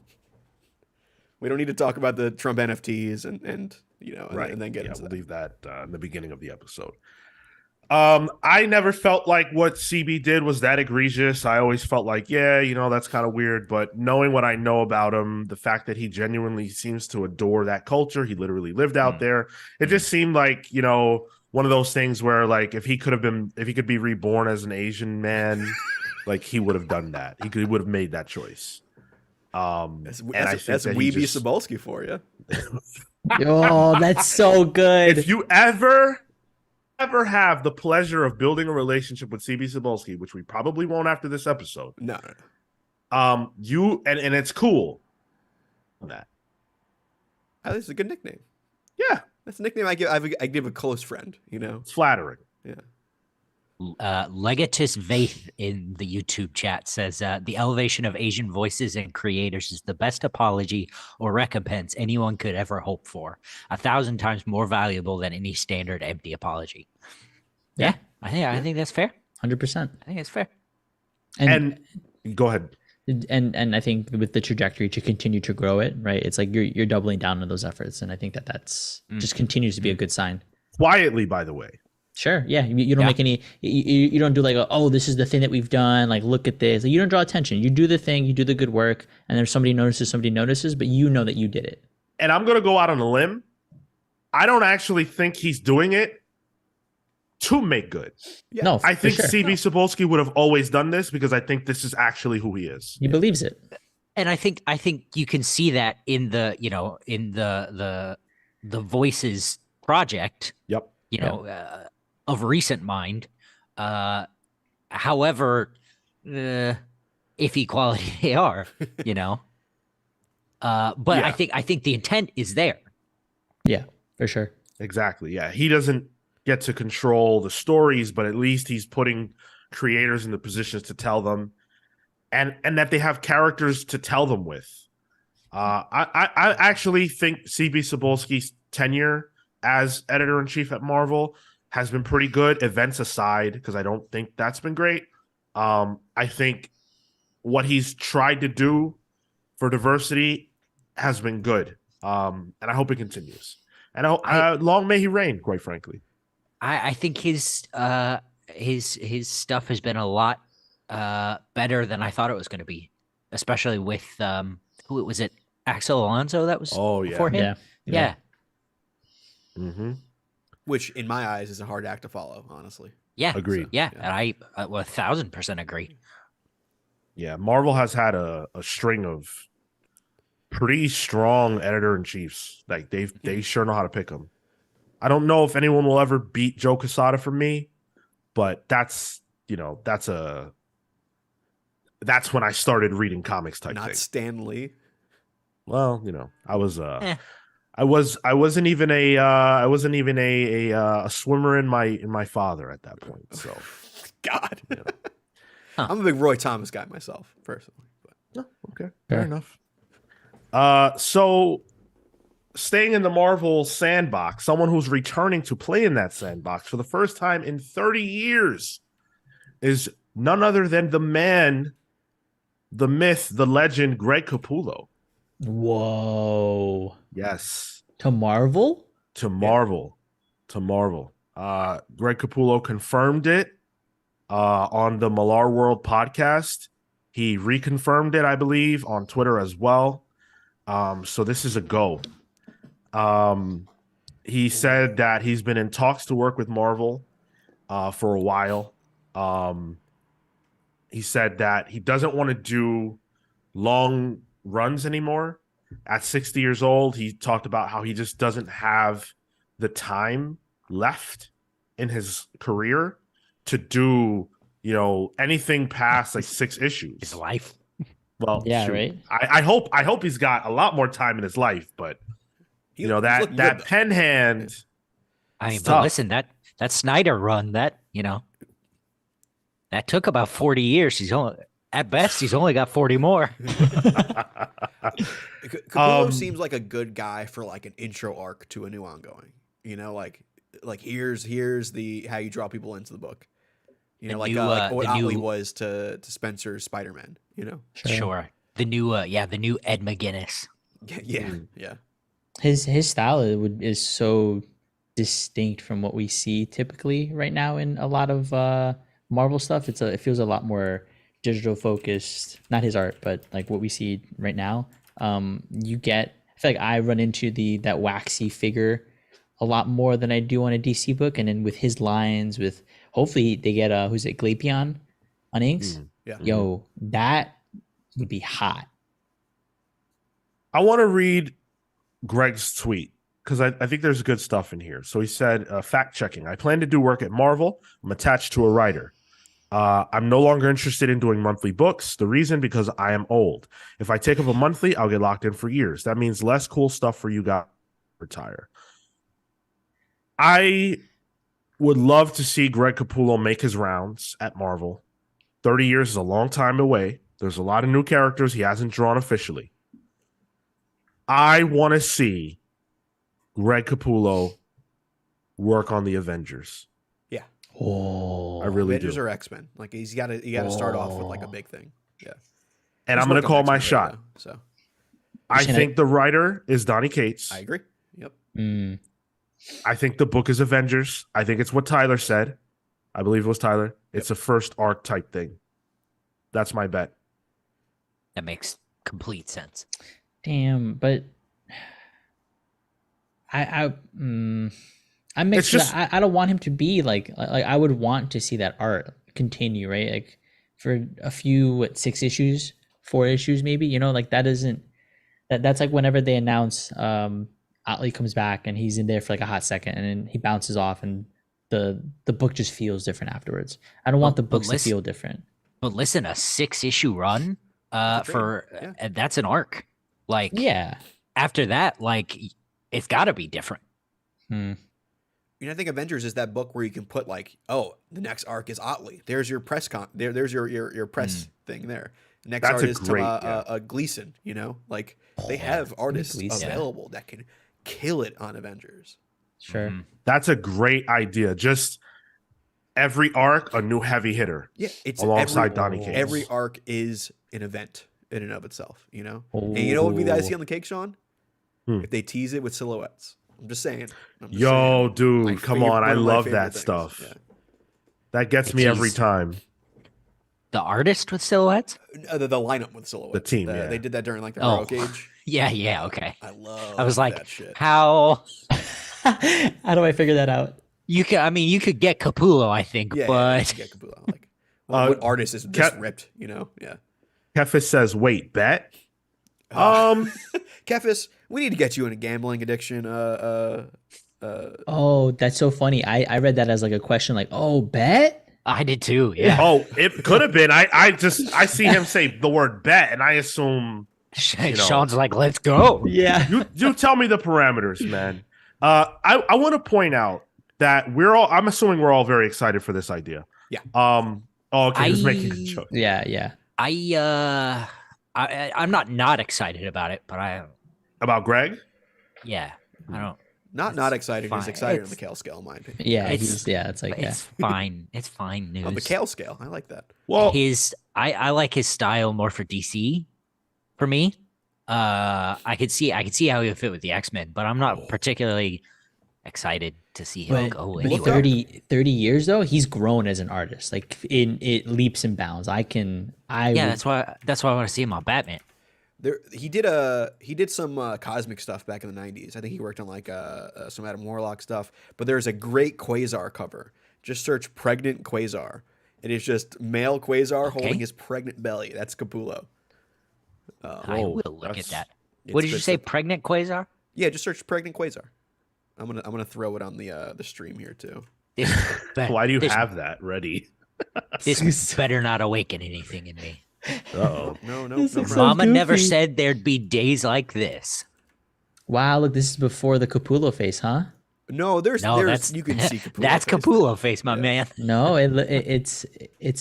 We don't need to talk about the Trump NFTs and Right. and then get into we'll that. leave that in the beginning of the episode. I never felt like what CB did was that egregious. I always felt like, that's kind of weird. But knowing what I know about him, the fact that he genuinely seems to adore that culture, he literally lived out there. It just seemed like, one of those things where like if he could be reborn as an Asian man, like he would have done that. He would have made that choice. That's that Weeby Cebulski for you. Oh, that's so good. If you ever have the pleasure of building a relationship with CB Cebulski, which we probably won't after this episode, No. you and it's cool. That It's a good nickname. yeah, That's a nickname I give a close friend. it's flattering. Yeah. Legatus Vaith in the YouTube chat says the elevation of Asian voices and creators is the best apology or recompense anyone could ever hope for. 1,000 times more valuable than any standard empty apology. Yeah, I think that's fair. 100%. I think it's fair. And go ahead. And I think with the trajectory to continue to grow it, right? It's like you're doubling down on those efforts, and I think that's just continues to be a good sign. Quietly, by the way. Sure. Yeah. You don't make any. You don't do like, oh, this is the thing that we've done. Like, look at this. Like, you don't draw attention. You do the thing. You do the good work, and then somebody notices, but you know that you did it. And I'm gonna go out on a limb. I don't actually think he's doing it to make good. Yeah. No, I think sure. CB Cebulski would have always done this because I think this is actually who he is. He believes it. And I think you can see that in the the Voices project. Yep. Of recent mind. However, iffy quality they are, But Yeah. I think the intent is there. Yeah, for sure. Exactly. Yeah. He doesn't get to control the stories, but at least he's putting creators in the positions to tell them and that they have characters to tell them with. I actually think CB Cebulski's tenure as editor-in-chief at Marvel has been pretty good, events aside, because I don't think that's been great. I think what he's tried to do for diversity has been good, and I hope it continues. And long may he reign, quite frankly. I think his stuff has been a lot better than I thought it was going to be, especially with who was it? Axel Alonso that was before him. Yeah. Mm-hmm. Which, in my eyes, is a hard act to follow, honestly. Yeah. Agreed. So, yeah. And I 1,000% agree. Yeah, Marvel has had a string of pretty strong editor-in-chiefs. Like they sure know how to pick them. I don't know if anyone will ever beat Joe Quesada for me, but that's when I started reading comics type Not thing. Stan Lee. Well, I wasn't even a swimmer in my father at that point. So God. Huh. I'm a big Roy Thomas guy myself, personally. But. okay, fair enough. So staying in the Marvel sandbox, someone who's returning to play in that sandbox for the first time in 30 years is none other than the man, the myth, the legend, Greg Capullo. Whoa. Yes. To Marvel? To Marvel. Greg Capullo confirmed it on the Millar World podcast. He reconfirmed it, I believe, on Twitter as well. So this is a go. He said that he's been in talks to work with Marvel for a while. He said that he doesn't want to do long runs anymore. At 60 years old, he talked about how he just doesn't have the time left in his career to do, anything past like 6 issues. His life. Well, Yeah, shoot. right. I hope he's got a lot more time in his life, but He's that looking good, though. pen hand. I mean, It's but tough. listen, that Snyder run, that took about 40 years. He's only got 40 more. Capullo seems like a good guy for like an intro arc to a new ongoing. Like here's the how you draw people into the book. Like what Otley was to Spencer's Spider-Man. Sure. The new Ed McGuinness. Yeah. His style is so distinct from what we see typically right now in a lot of Marvel stuff. It feels a lot more digital focused. Not his art, but like what we see right now. I feel like I run into that waxy figure a lot more than I do on a DC book, and then with his lines, with hopefully they get who's it, Glapion on inks. Yeah. Yo, that would be hot. I want to read Greg's tweet because I think there's good stuff in here. So he said, fact checking. I plan to do work at Marvel. I'm attached to a writer. I'm no longer interested in doing monthly books. The reason, because I am old. If I take up a monthly, I'll get locked in for years. That means less cool stuff for you guys to retire. I would love to see Greg Capullo make his rounds at Marvel. 30 years is a long time away. There's a lot of new characters he hasn't drawn officially. I want to see Greg Capullo work on the Avengers. Yeah. Oh, I really Avengers do. or X-Men. Like you got to start off with like a big thing. Yeah. And He's I'm going to worked on call my X-Men shot. already, though, so I think the writer is Donny Cates. I agree. Yep. I think the book is Avengers. I think it's what Tyler said. I believe it was Tyler. It's a first arc type thing. That's my bet. That makes complete sense. damn, but I'm mixed. It's just- I don't want him to be like I would want to see that art continue, right? Like for a few 6 issues, 4 issues, maybe. You know, like that isn't that's like whenever they announce Otley comes back and he's in there for like a hot second and then he bounces off and the book just feels different afterwards. I don't want the books to feel different. But listen, a 6-issue run that's an arc. Like Yeah. after that, like it's got to be different. You know, I think Avengers is that book where you can put like, oh, the next arc is Otley. There's your press there's your press thing there. The next That's a artist great, Gleason, you know? Like they have artists Gleason. available that can kill it on Avengers. Sure. That's a great idea. Just every arc, a new heavy hitter. Yeah, it's alongside Donny Cates. Every arc is an event in and of itself, you know? And you know what would be the icing on the cake, Sean? If they tease it with silhouettes. I'm just saying. Yo, My dude, come on. I one of my love favorite that things. stuff. Yeah. That gets me every Jeez. time. The artist with silhouettes? The lineup with silhouettes. The team, yeah. They did that during like the Oh. Heroic Age. Yeah, okay. I love I was like, that shit. how How do I figure that out? you could get Capullo, I think, Yeah, but yeah, Capullo. Like, what artist is this ripped, you know? Yeah. Kefis says, wait, bet? Kefis, we need to get you in a gambling addiction. Oh, that's so funny. I read that as like a question, like, oh, bet? I did too. Yeah. Oh, it could have been. I see him say the word bet, and I assume know. Sean's like, let's go. Yeah. you tell me the parameters, man. I want to point out that I'm assuming we're all very excited for this idea. Yeah. Oh, okay, he's making a joke. Yeah. I'm not excited about it, but About Greg? I don't. Not excited. He's fine. excited on It's- the Kale scale, in my opinion. Yeah. It's- It's like, It's fine. It's fine news. On the Kale scale, I like that. Well, I like his style more for DC. For me, I could see how he would fit with the X-Men, but I'm not particularly excited to see him But, go but anywhere. 30 years though, he's grown as an artist, like in it leaps and bounds. That's why I want to see him on Batman. He did some cosmic stuff back in the 90s. I think he worked on like some Adam Warlock stuff. But there's a great Quasar cover. Just search pregnant Quasar. It is just male Quasar holding his pregnant belly. That's Capullo. I will look at that's- that. it's What did you good say? stuff. Pregnant Quasar? Yeah, just search pregnant Quasar. I'm gonna throw it on the stream here too. why do you have that ready? This better not awaken anything in me. Uh-oh. No This looks problem. so Mama never goofy. said there'd be days like this. Wow, look, this is before the Capullo face, huh? No, there's that's you can see Capullo that's face. Capullo face, my man. No, it's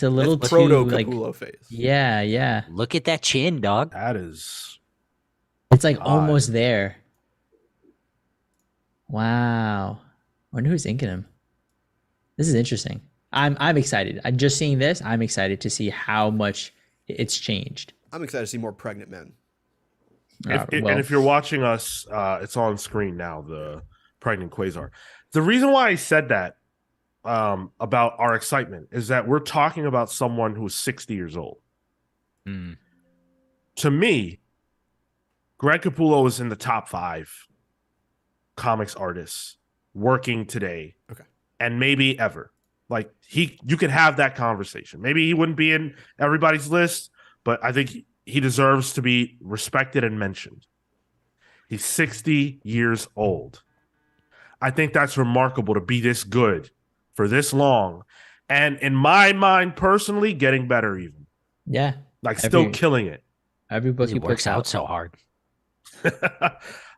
a little That's too proto like Capullo face. yeah. Look at that chin, dog. That is It's like God. almost there. Wow. Wonder who's inking him. This is interesting. I'm excited. I'm just seeing this. I'm excited to see how much it's changed. I'm excited to see more pregnant men. and if you're watching us, it's on screen now, the pregnant Quasar. The reason why I said that about our excitement is that we're talking about someone who's 60 years old. Mm. To me, Greg Capullo is in the top 5 comics artists working today. Okay. And maybe ever. Like you could have that conversation. Maybe he wouldn't be in everybody's list, but I think he deserves to be respected and mentioned. He's 60 years old. I think that's remarkable to be this good for this long. And in my mind, personally, getting better even. yeah, Like still killing it. every book He he works puts out so hard.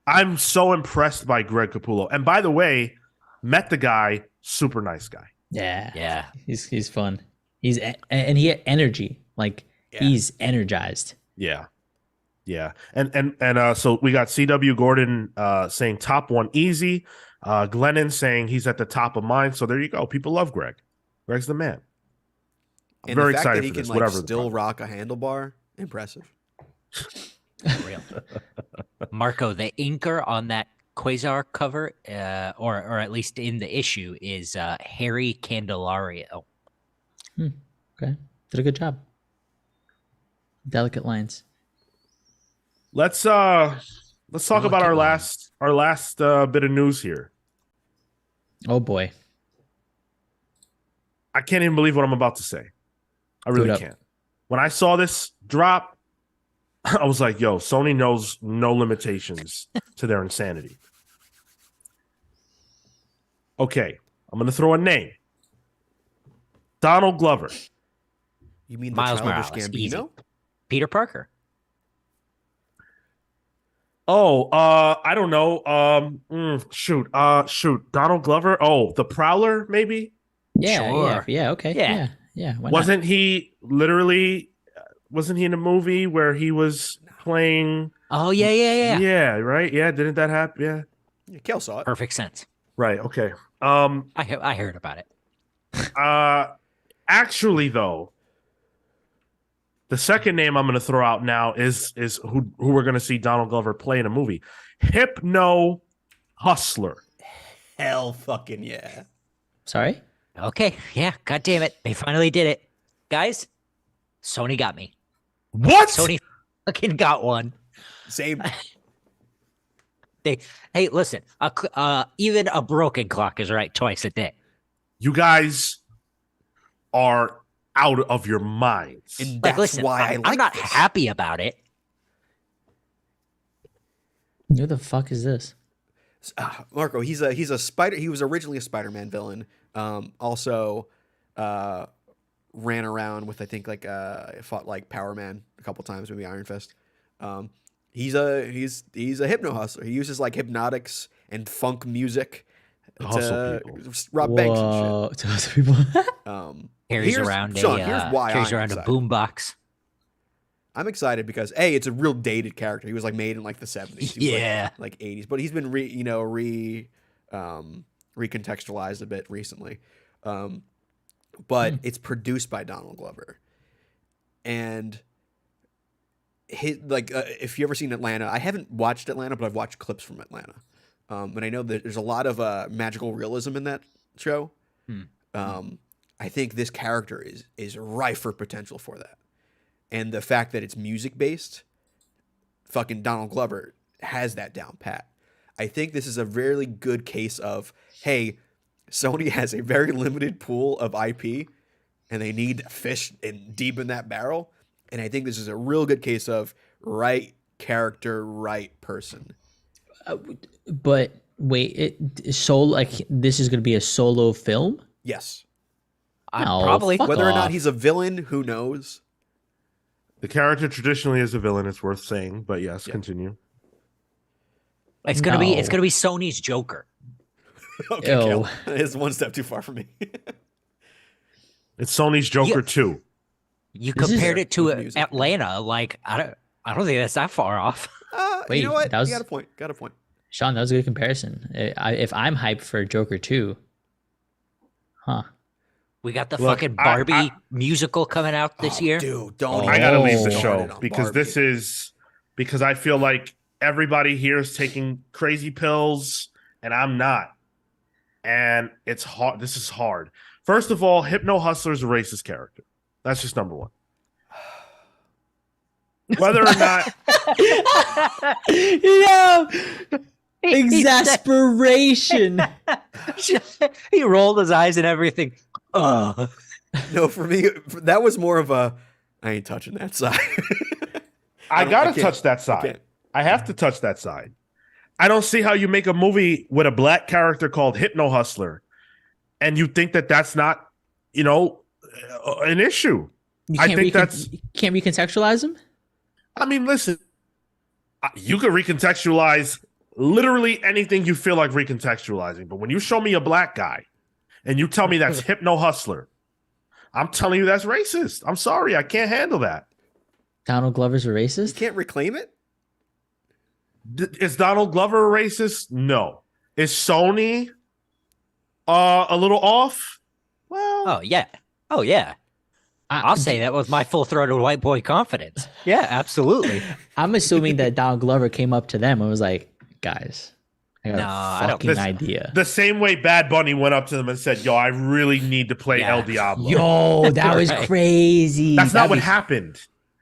I'm so impressed by Greg Capullo. And by the way, met the guy super nice guy. Yeah. He's fun. And he had energy. Like he's energized. Yeah. Yeah. And so we got CW Gordon saying top one easy. Glennon saying he's at the top of mine. So there you go. People love Greg. Greg's the man. I'm And very the fact excited that he for can this. like Whatever. still rock a handlebar, impressive. Real. Marco, the inker on that Quasar cover, or at least in the issue, is Harry Candelario. Okay. Did a good job. Delicate lines. Let's talk about our lines. last bit of news here. Oh boy. I can't even believe what I'm about to say. I Do it really up. can't. When I saw this drop, I was like, yo, Sony knows no limitations to their insanity. Okay, I'm going to throw a name. Donald Glover. You mean the Miles childish Morales, Gambino? easy. Peter Parker. Oh, I don't know. Shoot. Donald Glover. Oh, the Prowler, maybe? Yeah, Sure. yeah, okay. Yeah. Yeah. Why not? Wasn't he in a movie where he was playing? Oh yeah. Yeah, right? Yeah, didn't that happen? Yeah. Yeah, Kel saw it. Perfect sense. Right, okay. I heard about it. Actually though, the second name I'm going to throw out now is who we're going to see Donald Glover play in a movie. Hypno Hustler. Hell fucking yeah. Sorry? Okay, yeah. God damn it, they finally did it, guys. Sony got me. What? Sony fucking got one. Same. Hey, listen. Even a broken clock is right twice a day. You guys are out of your minds. And Like, that's listen, why I like I'm not this. happy about it. Who the fuck is this? Marco, he's a spider. He was originally a Spider-Man villain. Also, ran around with I think like fought like Power Man a couple times, maybe Iron Fist. He's a hypno hustler. He uses like hypnotics and funk music To hustle to people. rob banks and shit. Whoa. To hustle people. Carries Here's- around Sean, a here's why carries I'm around a excited. boombox. I'm excited because it's a real dated character. He was like made in like the 70s. He was, Yeah. like 80s, but he's been recontextualized a bit recently. But it's produced by Donald Glover, and if you ever seen Atlanta, I haven't watched Atlanta, but I've watched clips from Atlanta, and I know that there's a lot of magical realism in that show. I think this character is rife for potential for that. And the fact that it's music based, fucking Donald Glover has that down pat. I think this is a really good case of, hey, Sony has a very limited pool of IP and they need to fish deep in that barrel. And I think this is a real good case of right character, right person. But wait, this is going to be a solo film? Yes. No, Probably. fuck Whether or not off. he's a villain, who knows? The character traditionally is a villain, it's worth saying, but yes, Yeah. continue. It's gonna be No. Sony's Joker. Okay, Ew. Kel. It's one step too far for me. It's Sony's Joker Yeah. 2. You This is- compared it to With music. Atlanta. Like I don't think that's that far off. Wait, you know what? that was- You got a point. Got a point. Sean, that was a good comparison. If I'm hyped for Joker 2, huh? We got the Look, fucking I- Barbie musical coming out this year. Dude, don't. I gotta leave the Oh. show because I feel like everybody here is taking crazy pills and I'm not. And it's hard. This is hard. First of all, Hypno Hustler is a racist character. That's just number one. Whether or not No, exasperation. He rolled his eyes and everything. No, for me, that was more of a. I ain't touching that side. I don't- gotta can't. touch that I side. can't. I have to touch that side. I don't see how you make a movie with a black character called Hypno Hustler, and you think that that's not, an issue. You I can't think that's. can't recontextualize him. I mean, listen. You could recontextualize literally anything you feel like recontextualizing, but when you show me a black guy and you tell me that's Hypno Hustler, I'm telling you that's racist. I'm sorry, I can't handle that. Donald Glover's a You racist? can't reclaim it? Is Donald Glover a racist? No. Is Sony a little off? Well, Oh yeah. Oh yeah. I'll say that with my full-throated white boy confidence. Yeah, absolutely. I'm assuming that Donald Glover came up to them and was like, guys, I got No, a I don't- fucking idea. the same way Bad Bunny went up to them and said, "Yo, I really need to play Yeah. El Diablo." Yo, that was Right. crazy. That's not That'd what be- happened.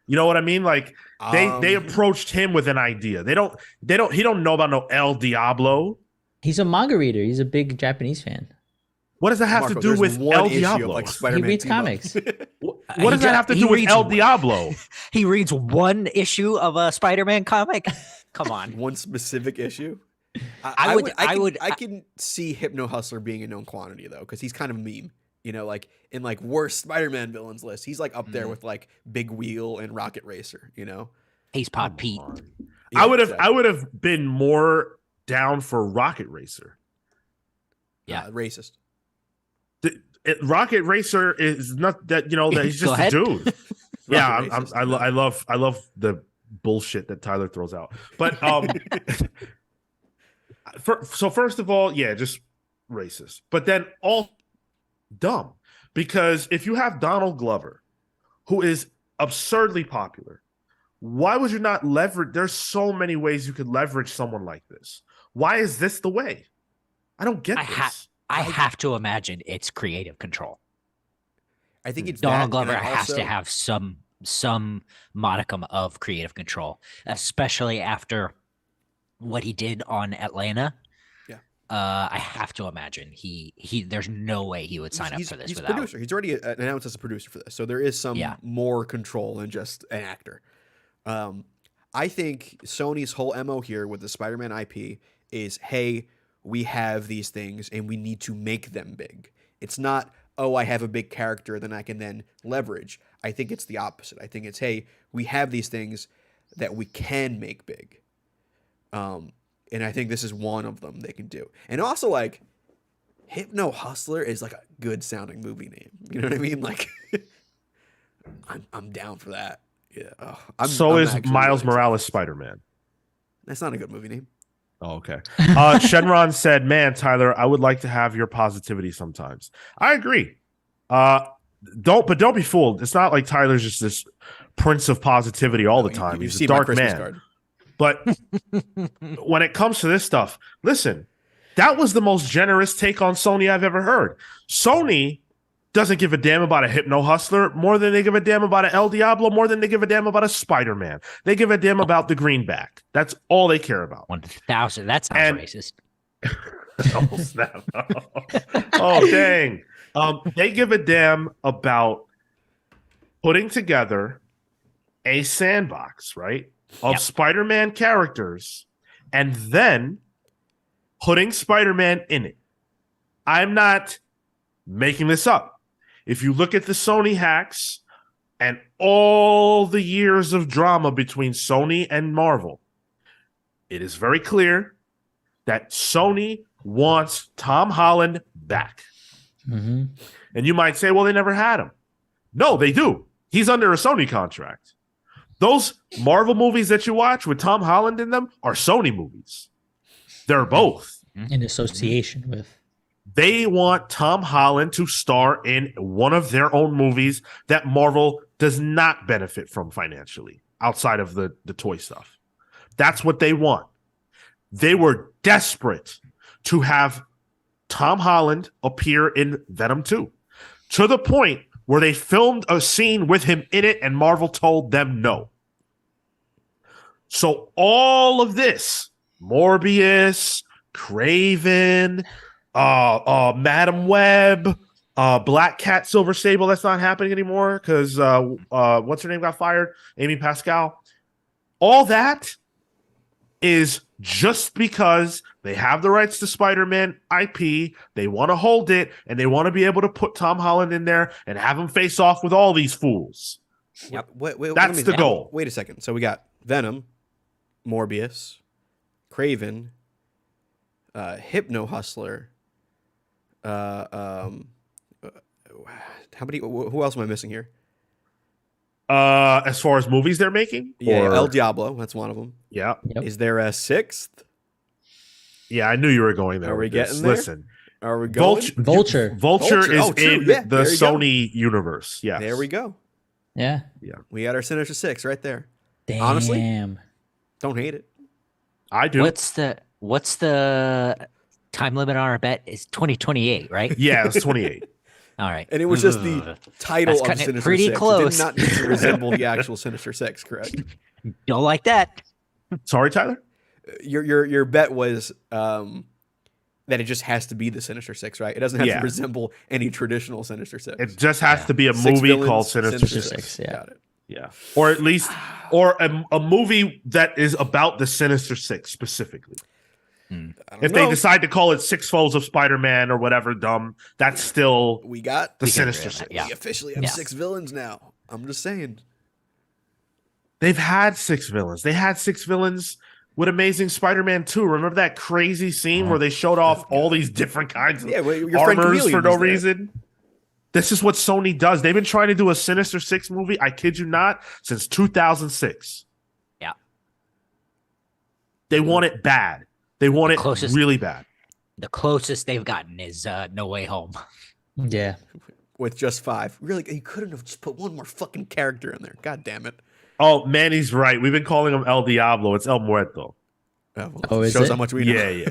You know what I mean? Like they approached him with an idea. He don't know about no El Diablo. He's a manga reader. He's a big Japanese fan. What does that have Marco, to do there's with one El issue of, Diablo? like, Spider-Man He reads team up. comics. What does that have to do with El Diablo? He reads one issue of a Spider-Man comic. Come on. One specific issue. I can see Hypno Hustler being a known quantity though, because he's kind of a meme. You know, like in like worst Spider-Man villains list, he's like up there with like Big Wheel and Rocket Racer. You know, He's Pod Pete. I would have been more down for Rocket Racer. Yeah. Racist. Rocket Racer is not that that he's Go just a ahead. Rocket dude. Yeah, racist. I love the bullshit that Tyler throws out. But so first of all, yeah, just racist. But then all dumb, because if you have Donald Glover, who is absurdly popular, why would you not leverage? There's so many ways you could leverage someone like this. Why is this the way? I don't get this. I have to imagine it's creative control. I think it's Donald that, and Glover I has to also- have some modicum of creative control, especially after what he did on Atlanta. Yeah. I have to imagine he there's no way he would sign up for this He's a without. producer. He's already announced as a producer for this, so there is some Yeah. more control than just an actor. I think Sony's whole MO here with the Spider-Man IP is, hey, we have these things and we need to make them big. It's not, oh, I have a big character then I can then leverage. I think it's the opposite. I think it's, hey, we have these things that we can make big. And I think this is one of them they can do. And also, like, Hypno Hustler is like a good sounding movie name. You know what I mean? Like, I'm down for that. Yeah. Oh, I'm Is actually Miles really Morales Spider-Man. That's not a good movie name. Oh, okay. Shenron said, "Man, Tyler, I would like to have your positivity sometimes." I agree. Don't be fooled. It's not like Tyler's just this prince of positivity all the time. He's a dark man. But when it comes to this stuff, listen, that was the most generous take on Sony I've ever heard. Sony doesn't give a damn about a Hypno Hustler more than they give a damn about an El Diablo, more than they give a damn about a Spider-Man. They give a damn about the greenback. That's all they care about. 1,000. That sounds And- racist. Oh, snap. Oh, dang. They give a damn about putting together a sandbox, right, of Yep. Spider-Man characters and then putting Spider-Man in it. I'm not making this up. If you look at the Sony hacks and all the years of drama between Sony and Marvel, it is very clear that Sony wants Tom Holland back. Mm-hmm. And you might say, well, they never had him. No, they do. He's under a Sony contract. Those Marvel movies that you watch with Tom Holland in them are Sony movies. They're both. In association with. They want Tom Holland to star in one of their own movies that Marvel does not benefit from financially outside of the toy stuff. That's what they want. They were desperate to have Tom Holland appear in Venom 2 to the point where they filmed a scene with him in it and Marvel told them no. So all of this, Morbius, Craven, Madam Web, Black Cat, Silver Sable, that's not happening anymore because what's her name got fired? Amy Pascal. All that is just because they have the rights to Spider-Man IP, they want to hold it, and they want to be able to put Tom Holland in there and have him face off with all these fools. Yep. Wait, That's the goal. Wait a second. So we got Venom, Morbius, Craven, Hypno Hustler, How many? Who else am I missing here? As far as movies they're making, Yeah, or El Diablo. That's one of them. yeah, Yep. Is there a sixth? yeah, I knew you were going there. Are we with this. getting there? Listen, Are we going? Vulture. Vulture is Oh, true. in Yeah, the there you go. Sony universe. Yes. There we go. Yeah. We got our Sinister Six right there. Damn. Honestly? Don't hate it. I do. What's the time limit on our bet? Is 2028, right? Yeah, it's 28. All right. And it was just the title That's of cutting it Sinister pretty Six. close. It did not need to resemble the actual Sinister Six, correct? Don't like that. Sorry, Tyler. Your bet was that it just has to be the Sinister Six, right? It doesn't have Yeah. to resemble any traditional Sinister Six. It just has to be a Six movie villains, called Sinister Six. Yeah. Got it. Yeah, or at least, or a movie that is about the Sinister Six specifically. I don't If know. they decide to call it Six Foes of Spider-Man or whatever dumb, that's still we got the We can agree Sinister on that, Six. yeah. we officially have Yeah. 6 villains now. I'm just saying. They've had 6 villains. They had 6 villains with Amazing Spider-Man 2. Remember that crazy scene where they showed off all these different kinds of Yeah, well, your friend armors Chameleon for no was there. reason? This is what Sony does. They've been trying to do a Sinister Six movie, I kid you not, since 2006. Yeah. They want it bad. They want The it closest- really bad. The closest they've gotten is No Way Home. Yeah. With just 5. Really, you couldn't have just put one more fucking character in there. God damn it. Oh, Manny's right. We've been calling him El Diablo. It's El Muerto. Oh, is shows it? how much we know. Yeah.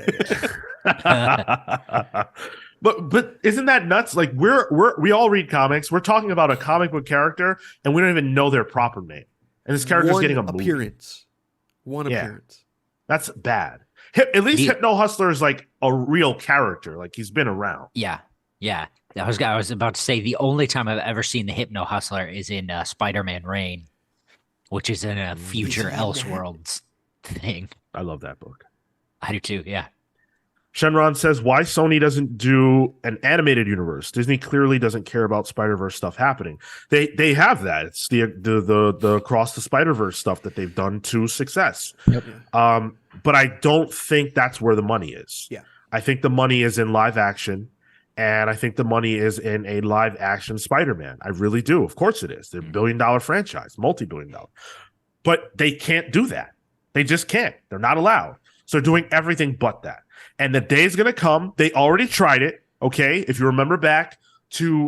But isn't that nuts? Like we all read comics. We're talking about a comic book character, and we don't even know their proper name. And this character's One getting a movie. appearance. One Yeah. appearance. That's bad. At least The- Hypno Hustler is like a real character. Like he's been around. Yeah. Yeah. I was about to say the only time I've ever seen the Hypno Hustler is in Spider-Man Reign, which is in a future in that? Elseworlds thing. I love that book. I do too. Yeah. Shenron says, why Sony doesn't do an animated universe? Disney clearly doesn't care about Spider-Verse stuff happening. They have that. It's the Across the Spider-Verse stuff that they've done to success. Yep. But I don't think that's where the money is. Yeah. I think the money is in live action, and I think the money is in a live action Spider-Man. I really do. Of course it is. They're $1 billion franchise, multi-billion dollar. But they can't do that. They just can't. They're not allowed. So they're doing everything but that. And the day is going to come. They already tried it. Okay. If you remember back to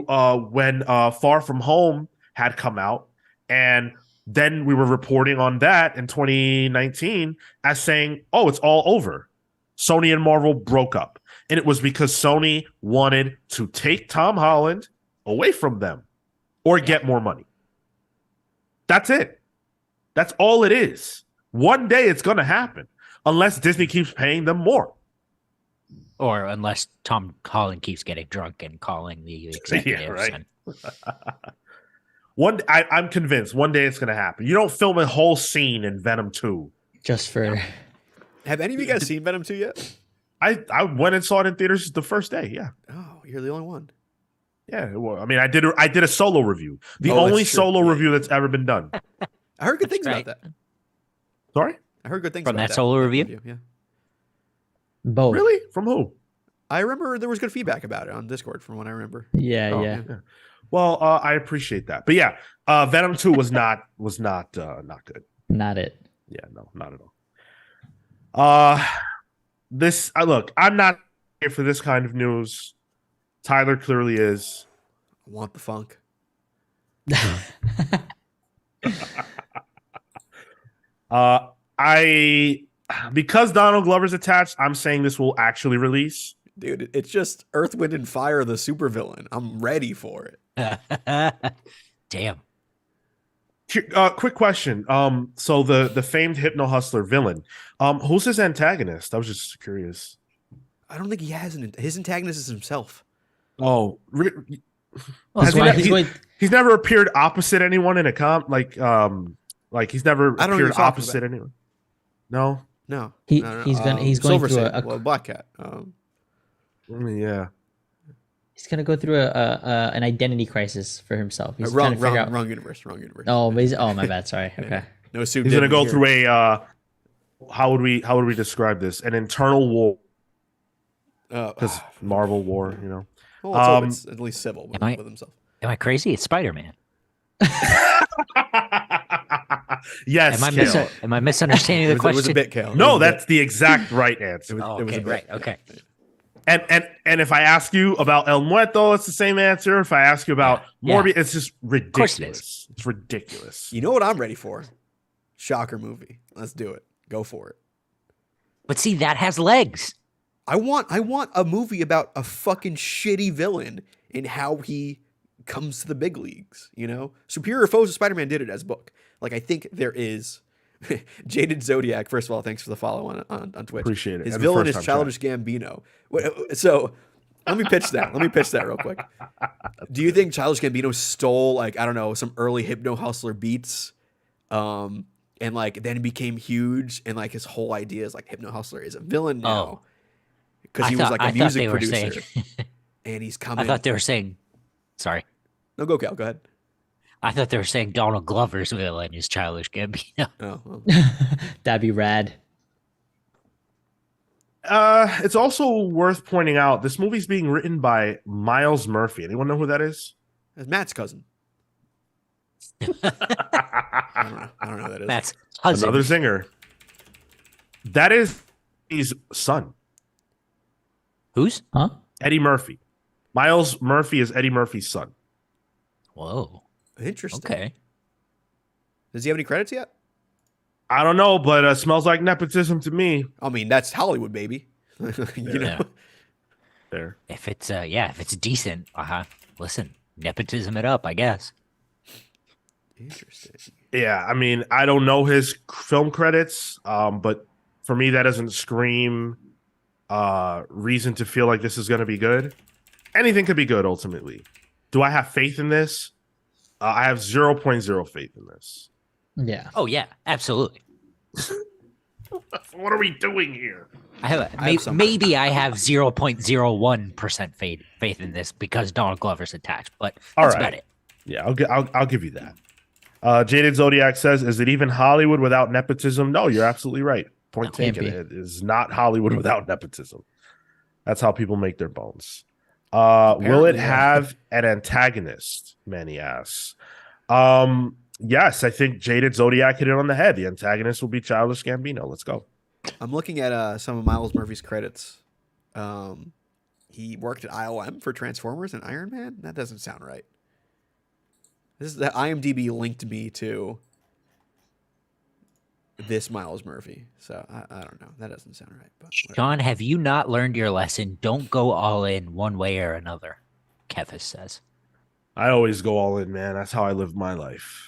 when Far From Home had come out, and then we were reporting on that in 2019 as saying, oh, it's all over. Sony and Marvel broke up. And it was because Sony wanted to take Tom Holland away from them or get more money. That's it. That's all it is. One day it's going to happen unless Disney keeps paying them more. Or unless Tom Holland keeps getting drunk and calling the executives. right. And I'm convinced one day it's going to happen. You don't film a whole scene in Venom 2. Just for Have any of you guys seen Venom 2 yet? I went and saw it in theaters the first day. Yeah. Oh, you're the only one. Yeah. Well, I mean, I did a solo review. The Oh, that's only true. solo Yeah. review that's ever been done. I heard good things right. about that. Sorry? I heard good things From about that solo review? Yeah. both. Really? From who? I remember there was good feedback about it on Discord from what I remember. Yeah, Oh, yeah. Well, I appreciate that. But yeah, Venom 2 was not good. Not it. Yeah, no, not at all. Look, I'm not here for this kind of news. Tyler clearly is. I want the funk. Because Donald Glover's attached, I'm saying this will actually release. Dude, it's just Earth, Wind, and Fire, the supervillain. I'm ready for it. damn. Quick question. So the famed Hypno Hustler villain, who's his antagonist? I was just curious. I don't think he has his antagonist is himself. Oh, Well, Has that's he why not- he's he- going. he's never appeared opposite anyone in a like he's never I don't know what appeared you're talking opposite about. anyone. No. No. He- no. he's going Silver through Sable. a Well, Black Cat. Yeah. He's gonna go through an identity crisis for himself. He's wrong, trying to figure out. wrong universe. Wrong universe. Oh, my bad. Sorry. Okay. No suit. He's gonna didn't go hear. through a how would we describe this? An internal war. because Marvel War, you know. Well, let's hope it's at least civil with himself. Am I crazy? It's Spider-Man. Yes, am I misunderstanding the question? It was a bit, Kale. No, that's the exact right answer. It was a bit. Right. Okay. And if I ask you about El Muerto, it's the same answer. If I ask you about Morbius, it's just ridiculous. It's ridiculous. You know what I'm ready for? Shocker movie. Let's do it. Go for it. But see, that has legs. I want a movie about a fucking shitty villain and how he comes to the big leagues, you know? Superior Foes of Spider-Man did it as a book. Like, I think there is... Jaded Zodiac, first of all, thanks for the follow on Twitch. Appreciate it. His villain is Childish Gambino. So, let me pitch that. Real quick. Do you think Childish Gambino stole, like, I don't know, some early Hypno Hustler beats, and, like, then became huge, and, like, his whole idea is, like, Hypno Hustler is a villain now. Because he was, like, a music producer. And he's coming... I thought they were saying... Sorry. No, go, Cal. Go ahead. I thought they were saying Donald Glover's villain is Childish Gambino. Oh, well. That'd be rad. It's also worth pointing out this movie's being written by Miles Murphy. Anyone know who that is? That's Matt's cousin. I don't know who that is. Matt's cousin. Another singer. That is his son. Who's? Huh? Eddie Murphy. Miles Murphy is Eddie Murphy's son. Whoa. Interesting. Okay. Does he have any credits yet? I don't know, but smells like nepotism to me. I mean, that's Hollywood, baby. You know. There. If it's decent, listen, nepotism it up, I guess. Interesting. Yeah, I mean, I don't know his film credits, but for me, that doesn't scream reason to feel like this is going to be good. Anything could be good, ultimately. Do I have faith in this? I have 0.0 faith in this. Yeah. Oh yeah, absolutely. What are we doing here? Maybe I have 0.01% faith in this because Donald Glover's attached, but that's about it. Yeah, I'll give you that. Jaded Zodiac says, "Is it even Hollywood without nepotism?" No, you're absolutely right. Point taken. It is not Hollywood without nepotism. That's how people make their bones. Will it have an antagonist? Manny asks. Yes, I think Jaded Zodiac hit it on the head. The antagonist will be Childish Gambino. Let's go. I'm looking at some of Miles Murphy's credits. He worked at ILM for Transformers and Iron Man. That doesn't sound right. This is the IMDb linked me to this Miles Murphy. So I don't know. That doesn't sound right. But Sean, have you not learned your lesson? Don't go all in one way or another, Kevis says. I always go all in, man. That's how I live my life.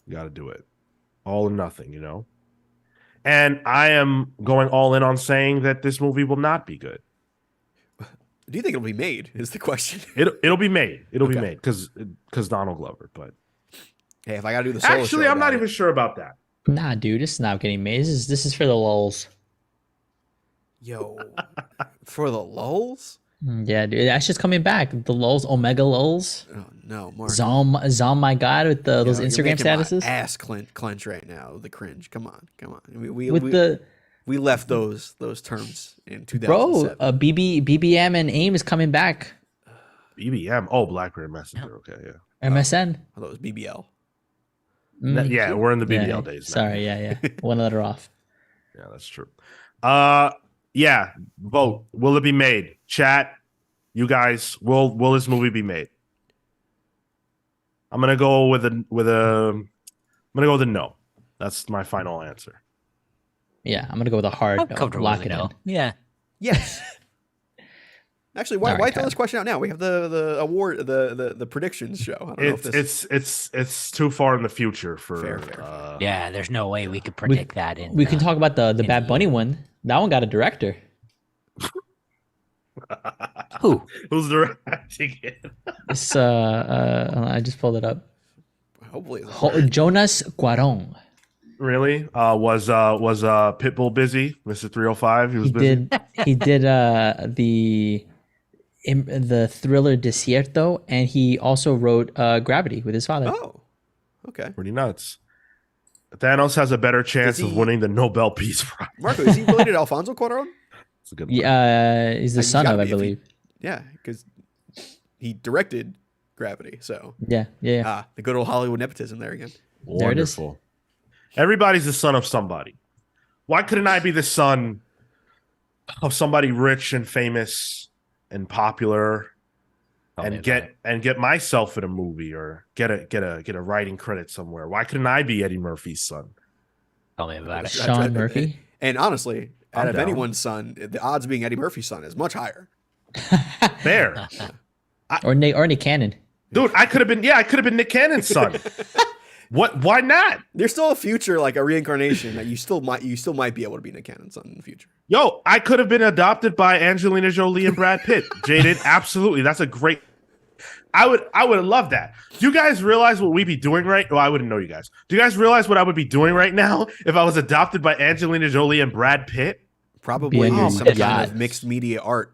You got to do it. All or nothing, you know? And I am going all in on saying that this movie will not be good. do you think it'll be made is the question. It'll be made. It'll be made because Donald Glover. But hey, if I got to do the solo actually, show I'm not even sure about that. Nah, dude, this is not getting made. This is for the lulz. Yo, for the lulz? Yeah, dude, that's just coming back. The lulz, Omega lulz. Oh no, Mark. Zom, my god, with those Instagram statuses. My ass clench right now. The cringe. Come on. We left those terms in 2007. Bro, BBM and AIM is coming back. BBM. Oh, BlackBerry Messenger. Okay, yeah. MSN. I thought it was BBL. Yeah, we're in the BBL days now. Sorry, yeah. One letter off. Yeah, that's true. Yeah, vote. Will it be made? Chat, you guys, will this movie be made? I'm gonna go with a no. That's my final answer. Yeah, I'm gonna go with a hard I'm no. comfortable Lock with it a no. in. Yeah. Yes. Actually, why throw this question out now? We have the award, the predictions show. I don't know if this... It's too far in the future for. Fair. Yeah, there's no way we could predict that. We can talk about the Bad Bunny one. That one got a director. Who's directing it? It's I just pulled it up. Hopefully, Jonas Cuarón. Really? Was Pitbull busy? Mr. 305. He was busy. He did the thriller Desierto, and he also wrote Gravity with his father. Oh, okay. Pretty nuts. Thanos has a better chance of winning the Nobel Peace Prize. Marco, is he related to Alfonso Cuarón? It's a good one. Yeah, he's the He's son gotta of, I be if he- believe. Yeah, because he directed Gravity. So Yeah. the good old Hollywood nepotism there again. There it is. Wonderful. Everybody's the son of somebody. Why couldn't I be the son of somebody rich and famous and popular and get myself in a movie or get a writing credit somewhere? Why couldn't I be Eddie Murphy's son? Tell me about it. Sean Murphy. And honestly, out I'm of down. anyone's son, the odds of being Eddie Murphy's son is much higher. Fair. Or Nick Cannon. Dude, I could have been Nick Cannon's son. What? Why not? There's still a future, like a reincarnation that you still might be able to be Nick Cannon's son in the future. Yo, I could have been adopted by Angelina Jolie and Brad Pitt. Jaded, absolutely. That's a great. I would love that. Do you guys realize what we'd be doing right? Well, I wouldn't know you guys. Do you guys realize what I would be doing right now if I was adopted by Angelina Jolie and Brad Pitt? Probably Being some yacht. kind of mixed media art.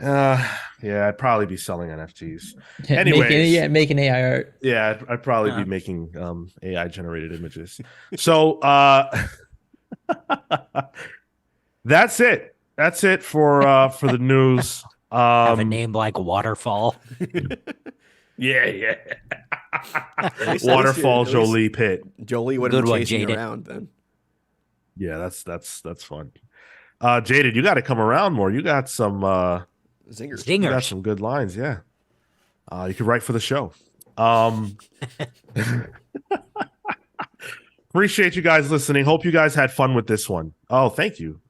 Yeah, I'd probably be selling NFTs. Anyways, making AI art. yeah, I'd probably be making AI generated images. So that's it. That's it for the news. Have a name like Waterfall. Yeah. least- Waterfall at least- Jolie Pitt. Jolie would Good have been one, chasing you Jaded. around then. Yeah, that's fun. Jaded, you got to come around more. You got some Zingers. you got Zingers. some good lines. Yeah, you could write for the show. Appreciate you guys listening. Hope you guys had fun with this one. Oh, thank you.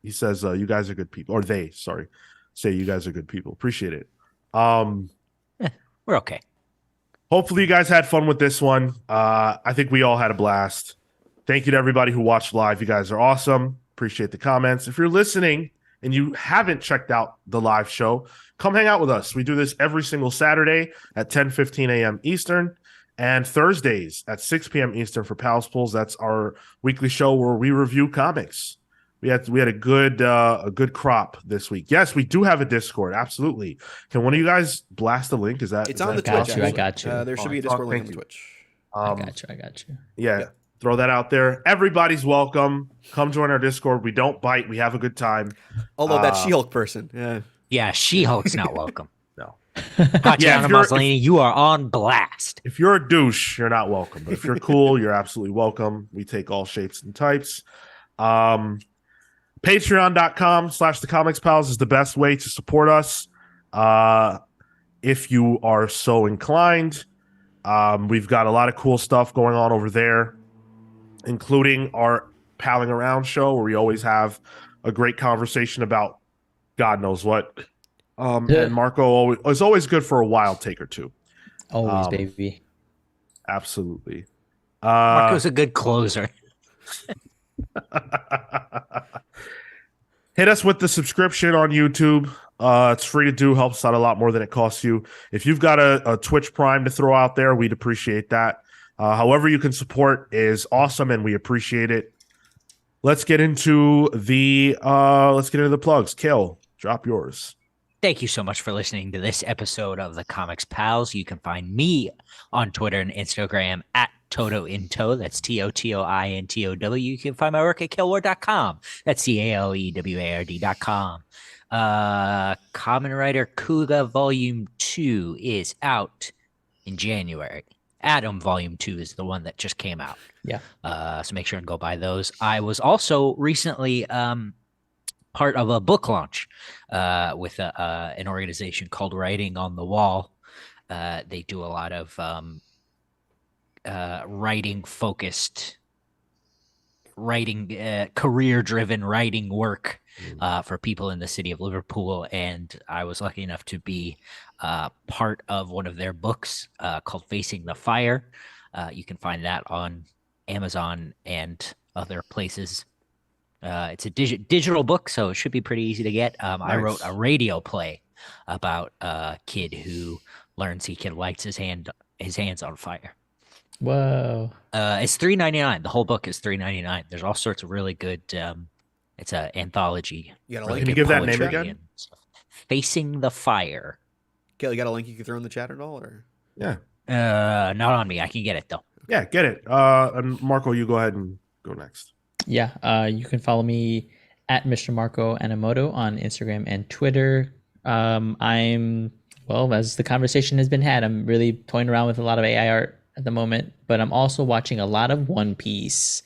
He says you guys are good people, or they say you guys are good people. Appreciate it. We're okay. Hopefully you guys had fun with this one. I think we all had a blast. Thank you to everybody who watched live. You guys are awesome. Appreciate the comments. If you're listening and you haven't checked out the live show, come hang out with us. We do this every single Saturday at 10:15 a.m. Eastern and Thursdays at 6 p.m. Eastern for Pals Pulls. That's our weekly show where we review comics. We had a good crop this week. Yes, we do have a Discord. Absolutely. Can one of you guys blast the link? It's on the got Twitch. you, I actually. got you. There should be a Discord link on the Twitch. I got you. Yeah. Throw that out there. Everybody's welcome. Come join our Discord. We don't bite. We have a good time. Although that She-Hulk person, yeah. Yeah, She-Hulk's not welcome. No. Tatiana if you're- Maslany, you are on blast. If you're a douche, you're not welcome. But if you're cool, you're absolutely welcome. We take all shapes and types. Patreon.com/thecomicspals is the best way to support us. If you are so inclined. We've got a lot of cool stuff going on over there, including our Palling Around show, where we always have a great conversation about God knows what. And Marco is always good for a wild take or two. Always, baby. Absolutely. Marco's a good closer. Hit us with the subscription on YouTube. It's free to do, helps out a lot more than it costs you. If you've got a Twitch Prime to throw out there, we'd appreciate that. However you can support is awesome, and we appreciate it. Let's get into the plugs. Kill, drop yours. Thank you so much for listening to this episode of the Comics Pals. You can find me on Twitter and Instagram at TotoInto. That's TOTOINTOW. You can find my work at killward.com. That's CALEWARD.com. Common Writer Kuga Volume 2 is out in January. Adam Volume 2 is the one that just came out. Yeah. So make sure and go buy those. I was also recently part of a book launch with an organization called Writing on the Wall. They do a lot of writing-focused, career-driven writing work for people in the city of Liverpool. And I was lucky enough to be part of one of their books called Facing the Fire. You can find that on Amazon and other places. It's a digital book, so it should be pretty easy to get. I wrote a radio play about a kid who learns he can light his hands on fire. Whoa. It's $3.99. The whole book is $3.99. There's all sorts of really good. It's an anthology. You got a really link? Can you good give that name poetry again? and stuff. Facing the Fire. Kelly, you got a link you can throw in the chat at all? Or Yeah. Not on me. I can get it though. Yeah, get it. And Marco, you go ahead and go next. Yeah. You can follow me at Mr. Marco Anamoto on Instagram and Twitter. Well, as the conversation has been had, I'm really toying around with a lot of AI art at the moment, but I'm also watching a lot of One Piece.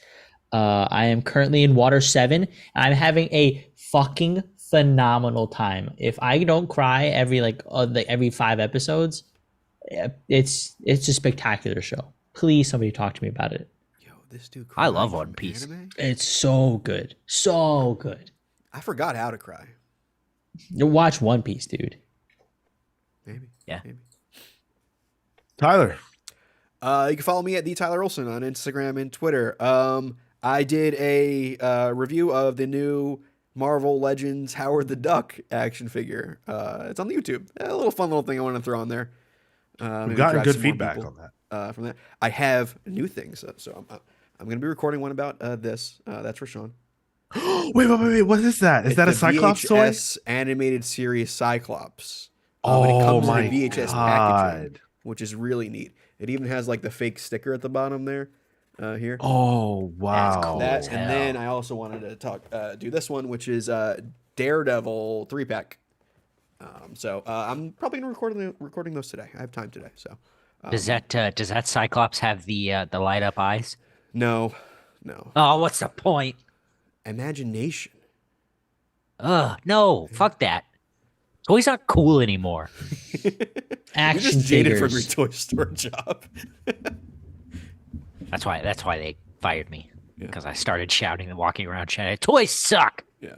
I am currently in Water 7, and I'm having a fucking phenomenal time. If I don't cry every 5 episodes, it's a spectacular show. Please, somebody talk to me about it. Yo, this dude. I love crying One from Piece. anime? It's so good, so good. I forgot how to cry. You watch One Piece, dude. Maybe. Yeah. Maybe. Tyler. You can follow me at the Tyler Olson on Instagram and Twitter. I did a review of the new Marvel Legends Howard the Duck action figure. It's on the YouTube. A little fun little thing I want to throw on there. We've Maybe gotten drive good some more feedback people, on that. from that. I have new things, so I'm going to be recording one about this. That's for Sean. Wait. What is that? Is It's that a the Cyclops toy? VHS animated series Cyclops. And it Oh comes my in a VHS packaging, god. which is really neat. It even has like the fake sticker at the bottom there, here. Oh wow. cool. That, as and then hell. I also wanted to do this one, which is Daredevil 3-pack. So I'm probably gonna recording those today. I have time today, so. Does that Cyclops have the light up eyes? No. Oh, what's the point? Imagination. No, fuck that. Toys aren't cool anymore. You're Action just jaded from figures. your toy store job. That's why they fired me. Yeah. Because I started shouting and walking around shouting, "Toys suck!" Yeah.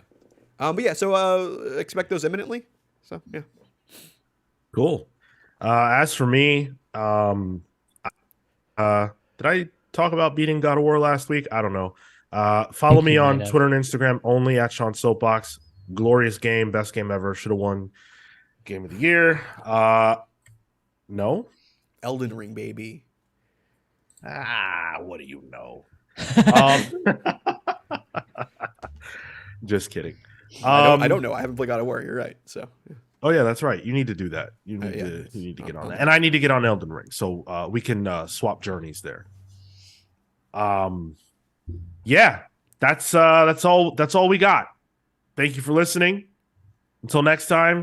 But yeah, so expect those imminently. So yeah. Cool. As for me, did I talk about beating God of War last week? I don't know. Follow me you on might have. Twitter and Instagram only at Sean Soapbox. Glorious game, best game ever. Should have won game of the year. No. Elden Ring, baby. What do you know? Just kidding. I don't know. I haven't played God of War. You're right. So yeah. Oh yeah, that's right. You need to do that. You need to get on that, and I need to get on Elden Ring, so we can swap journeys there. Yeah, that's all we got. Thank you for listening. Until next time.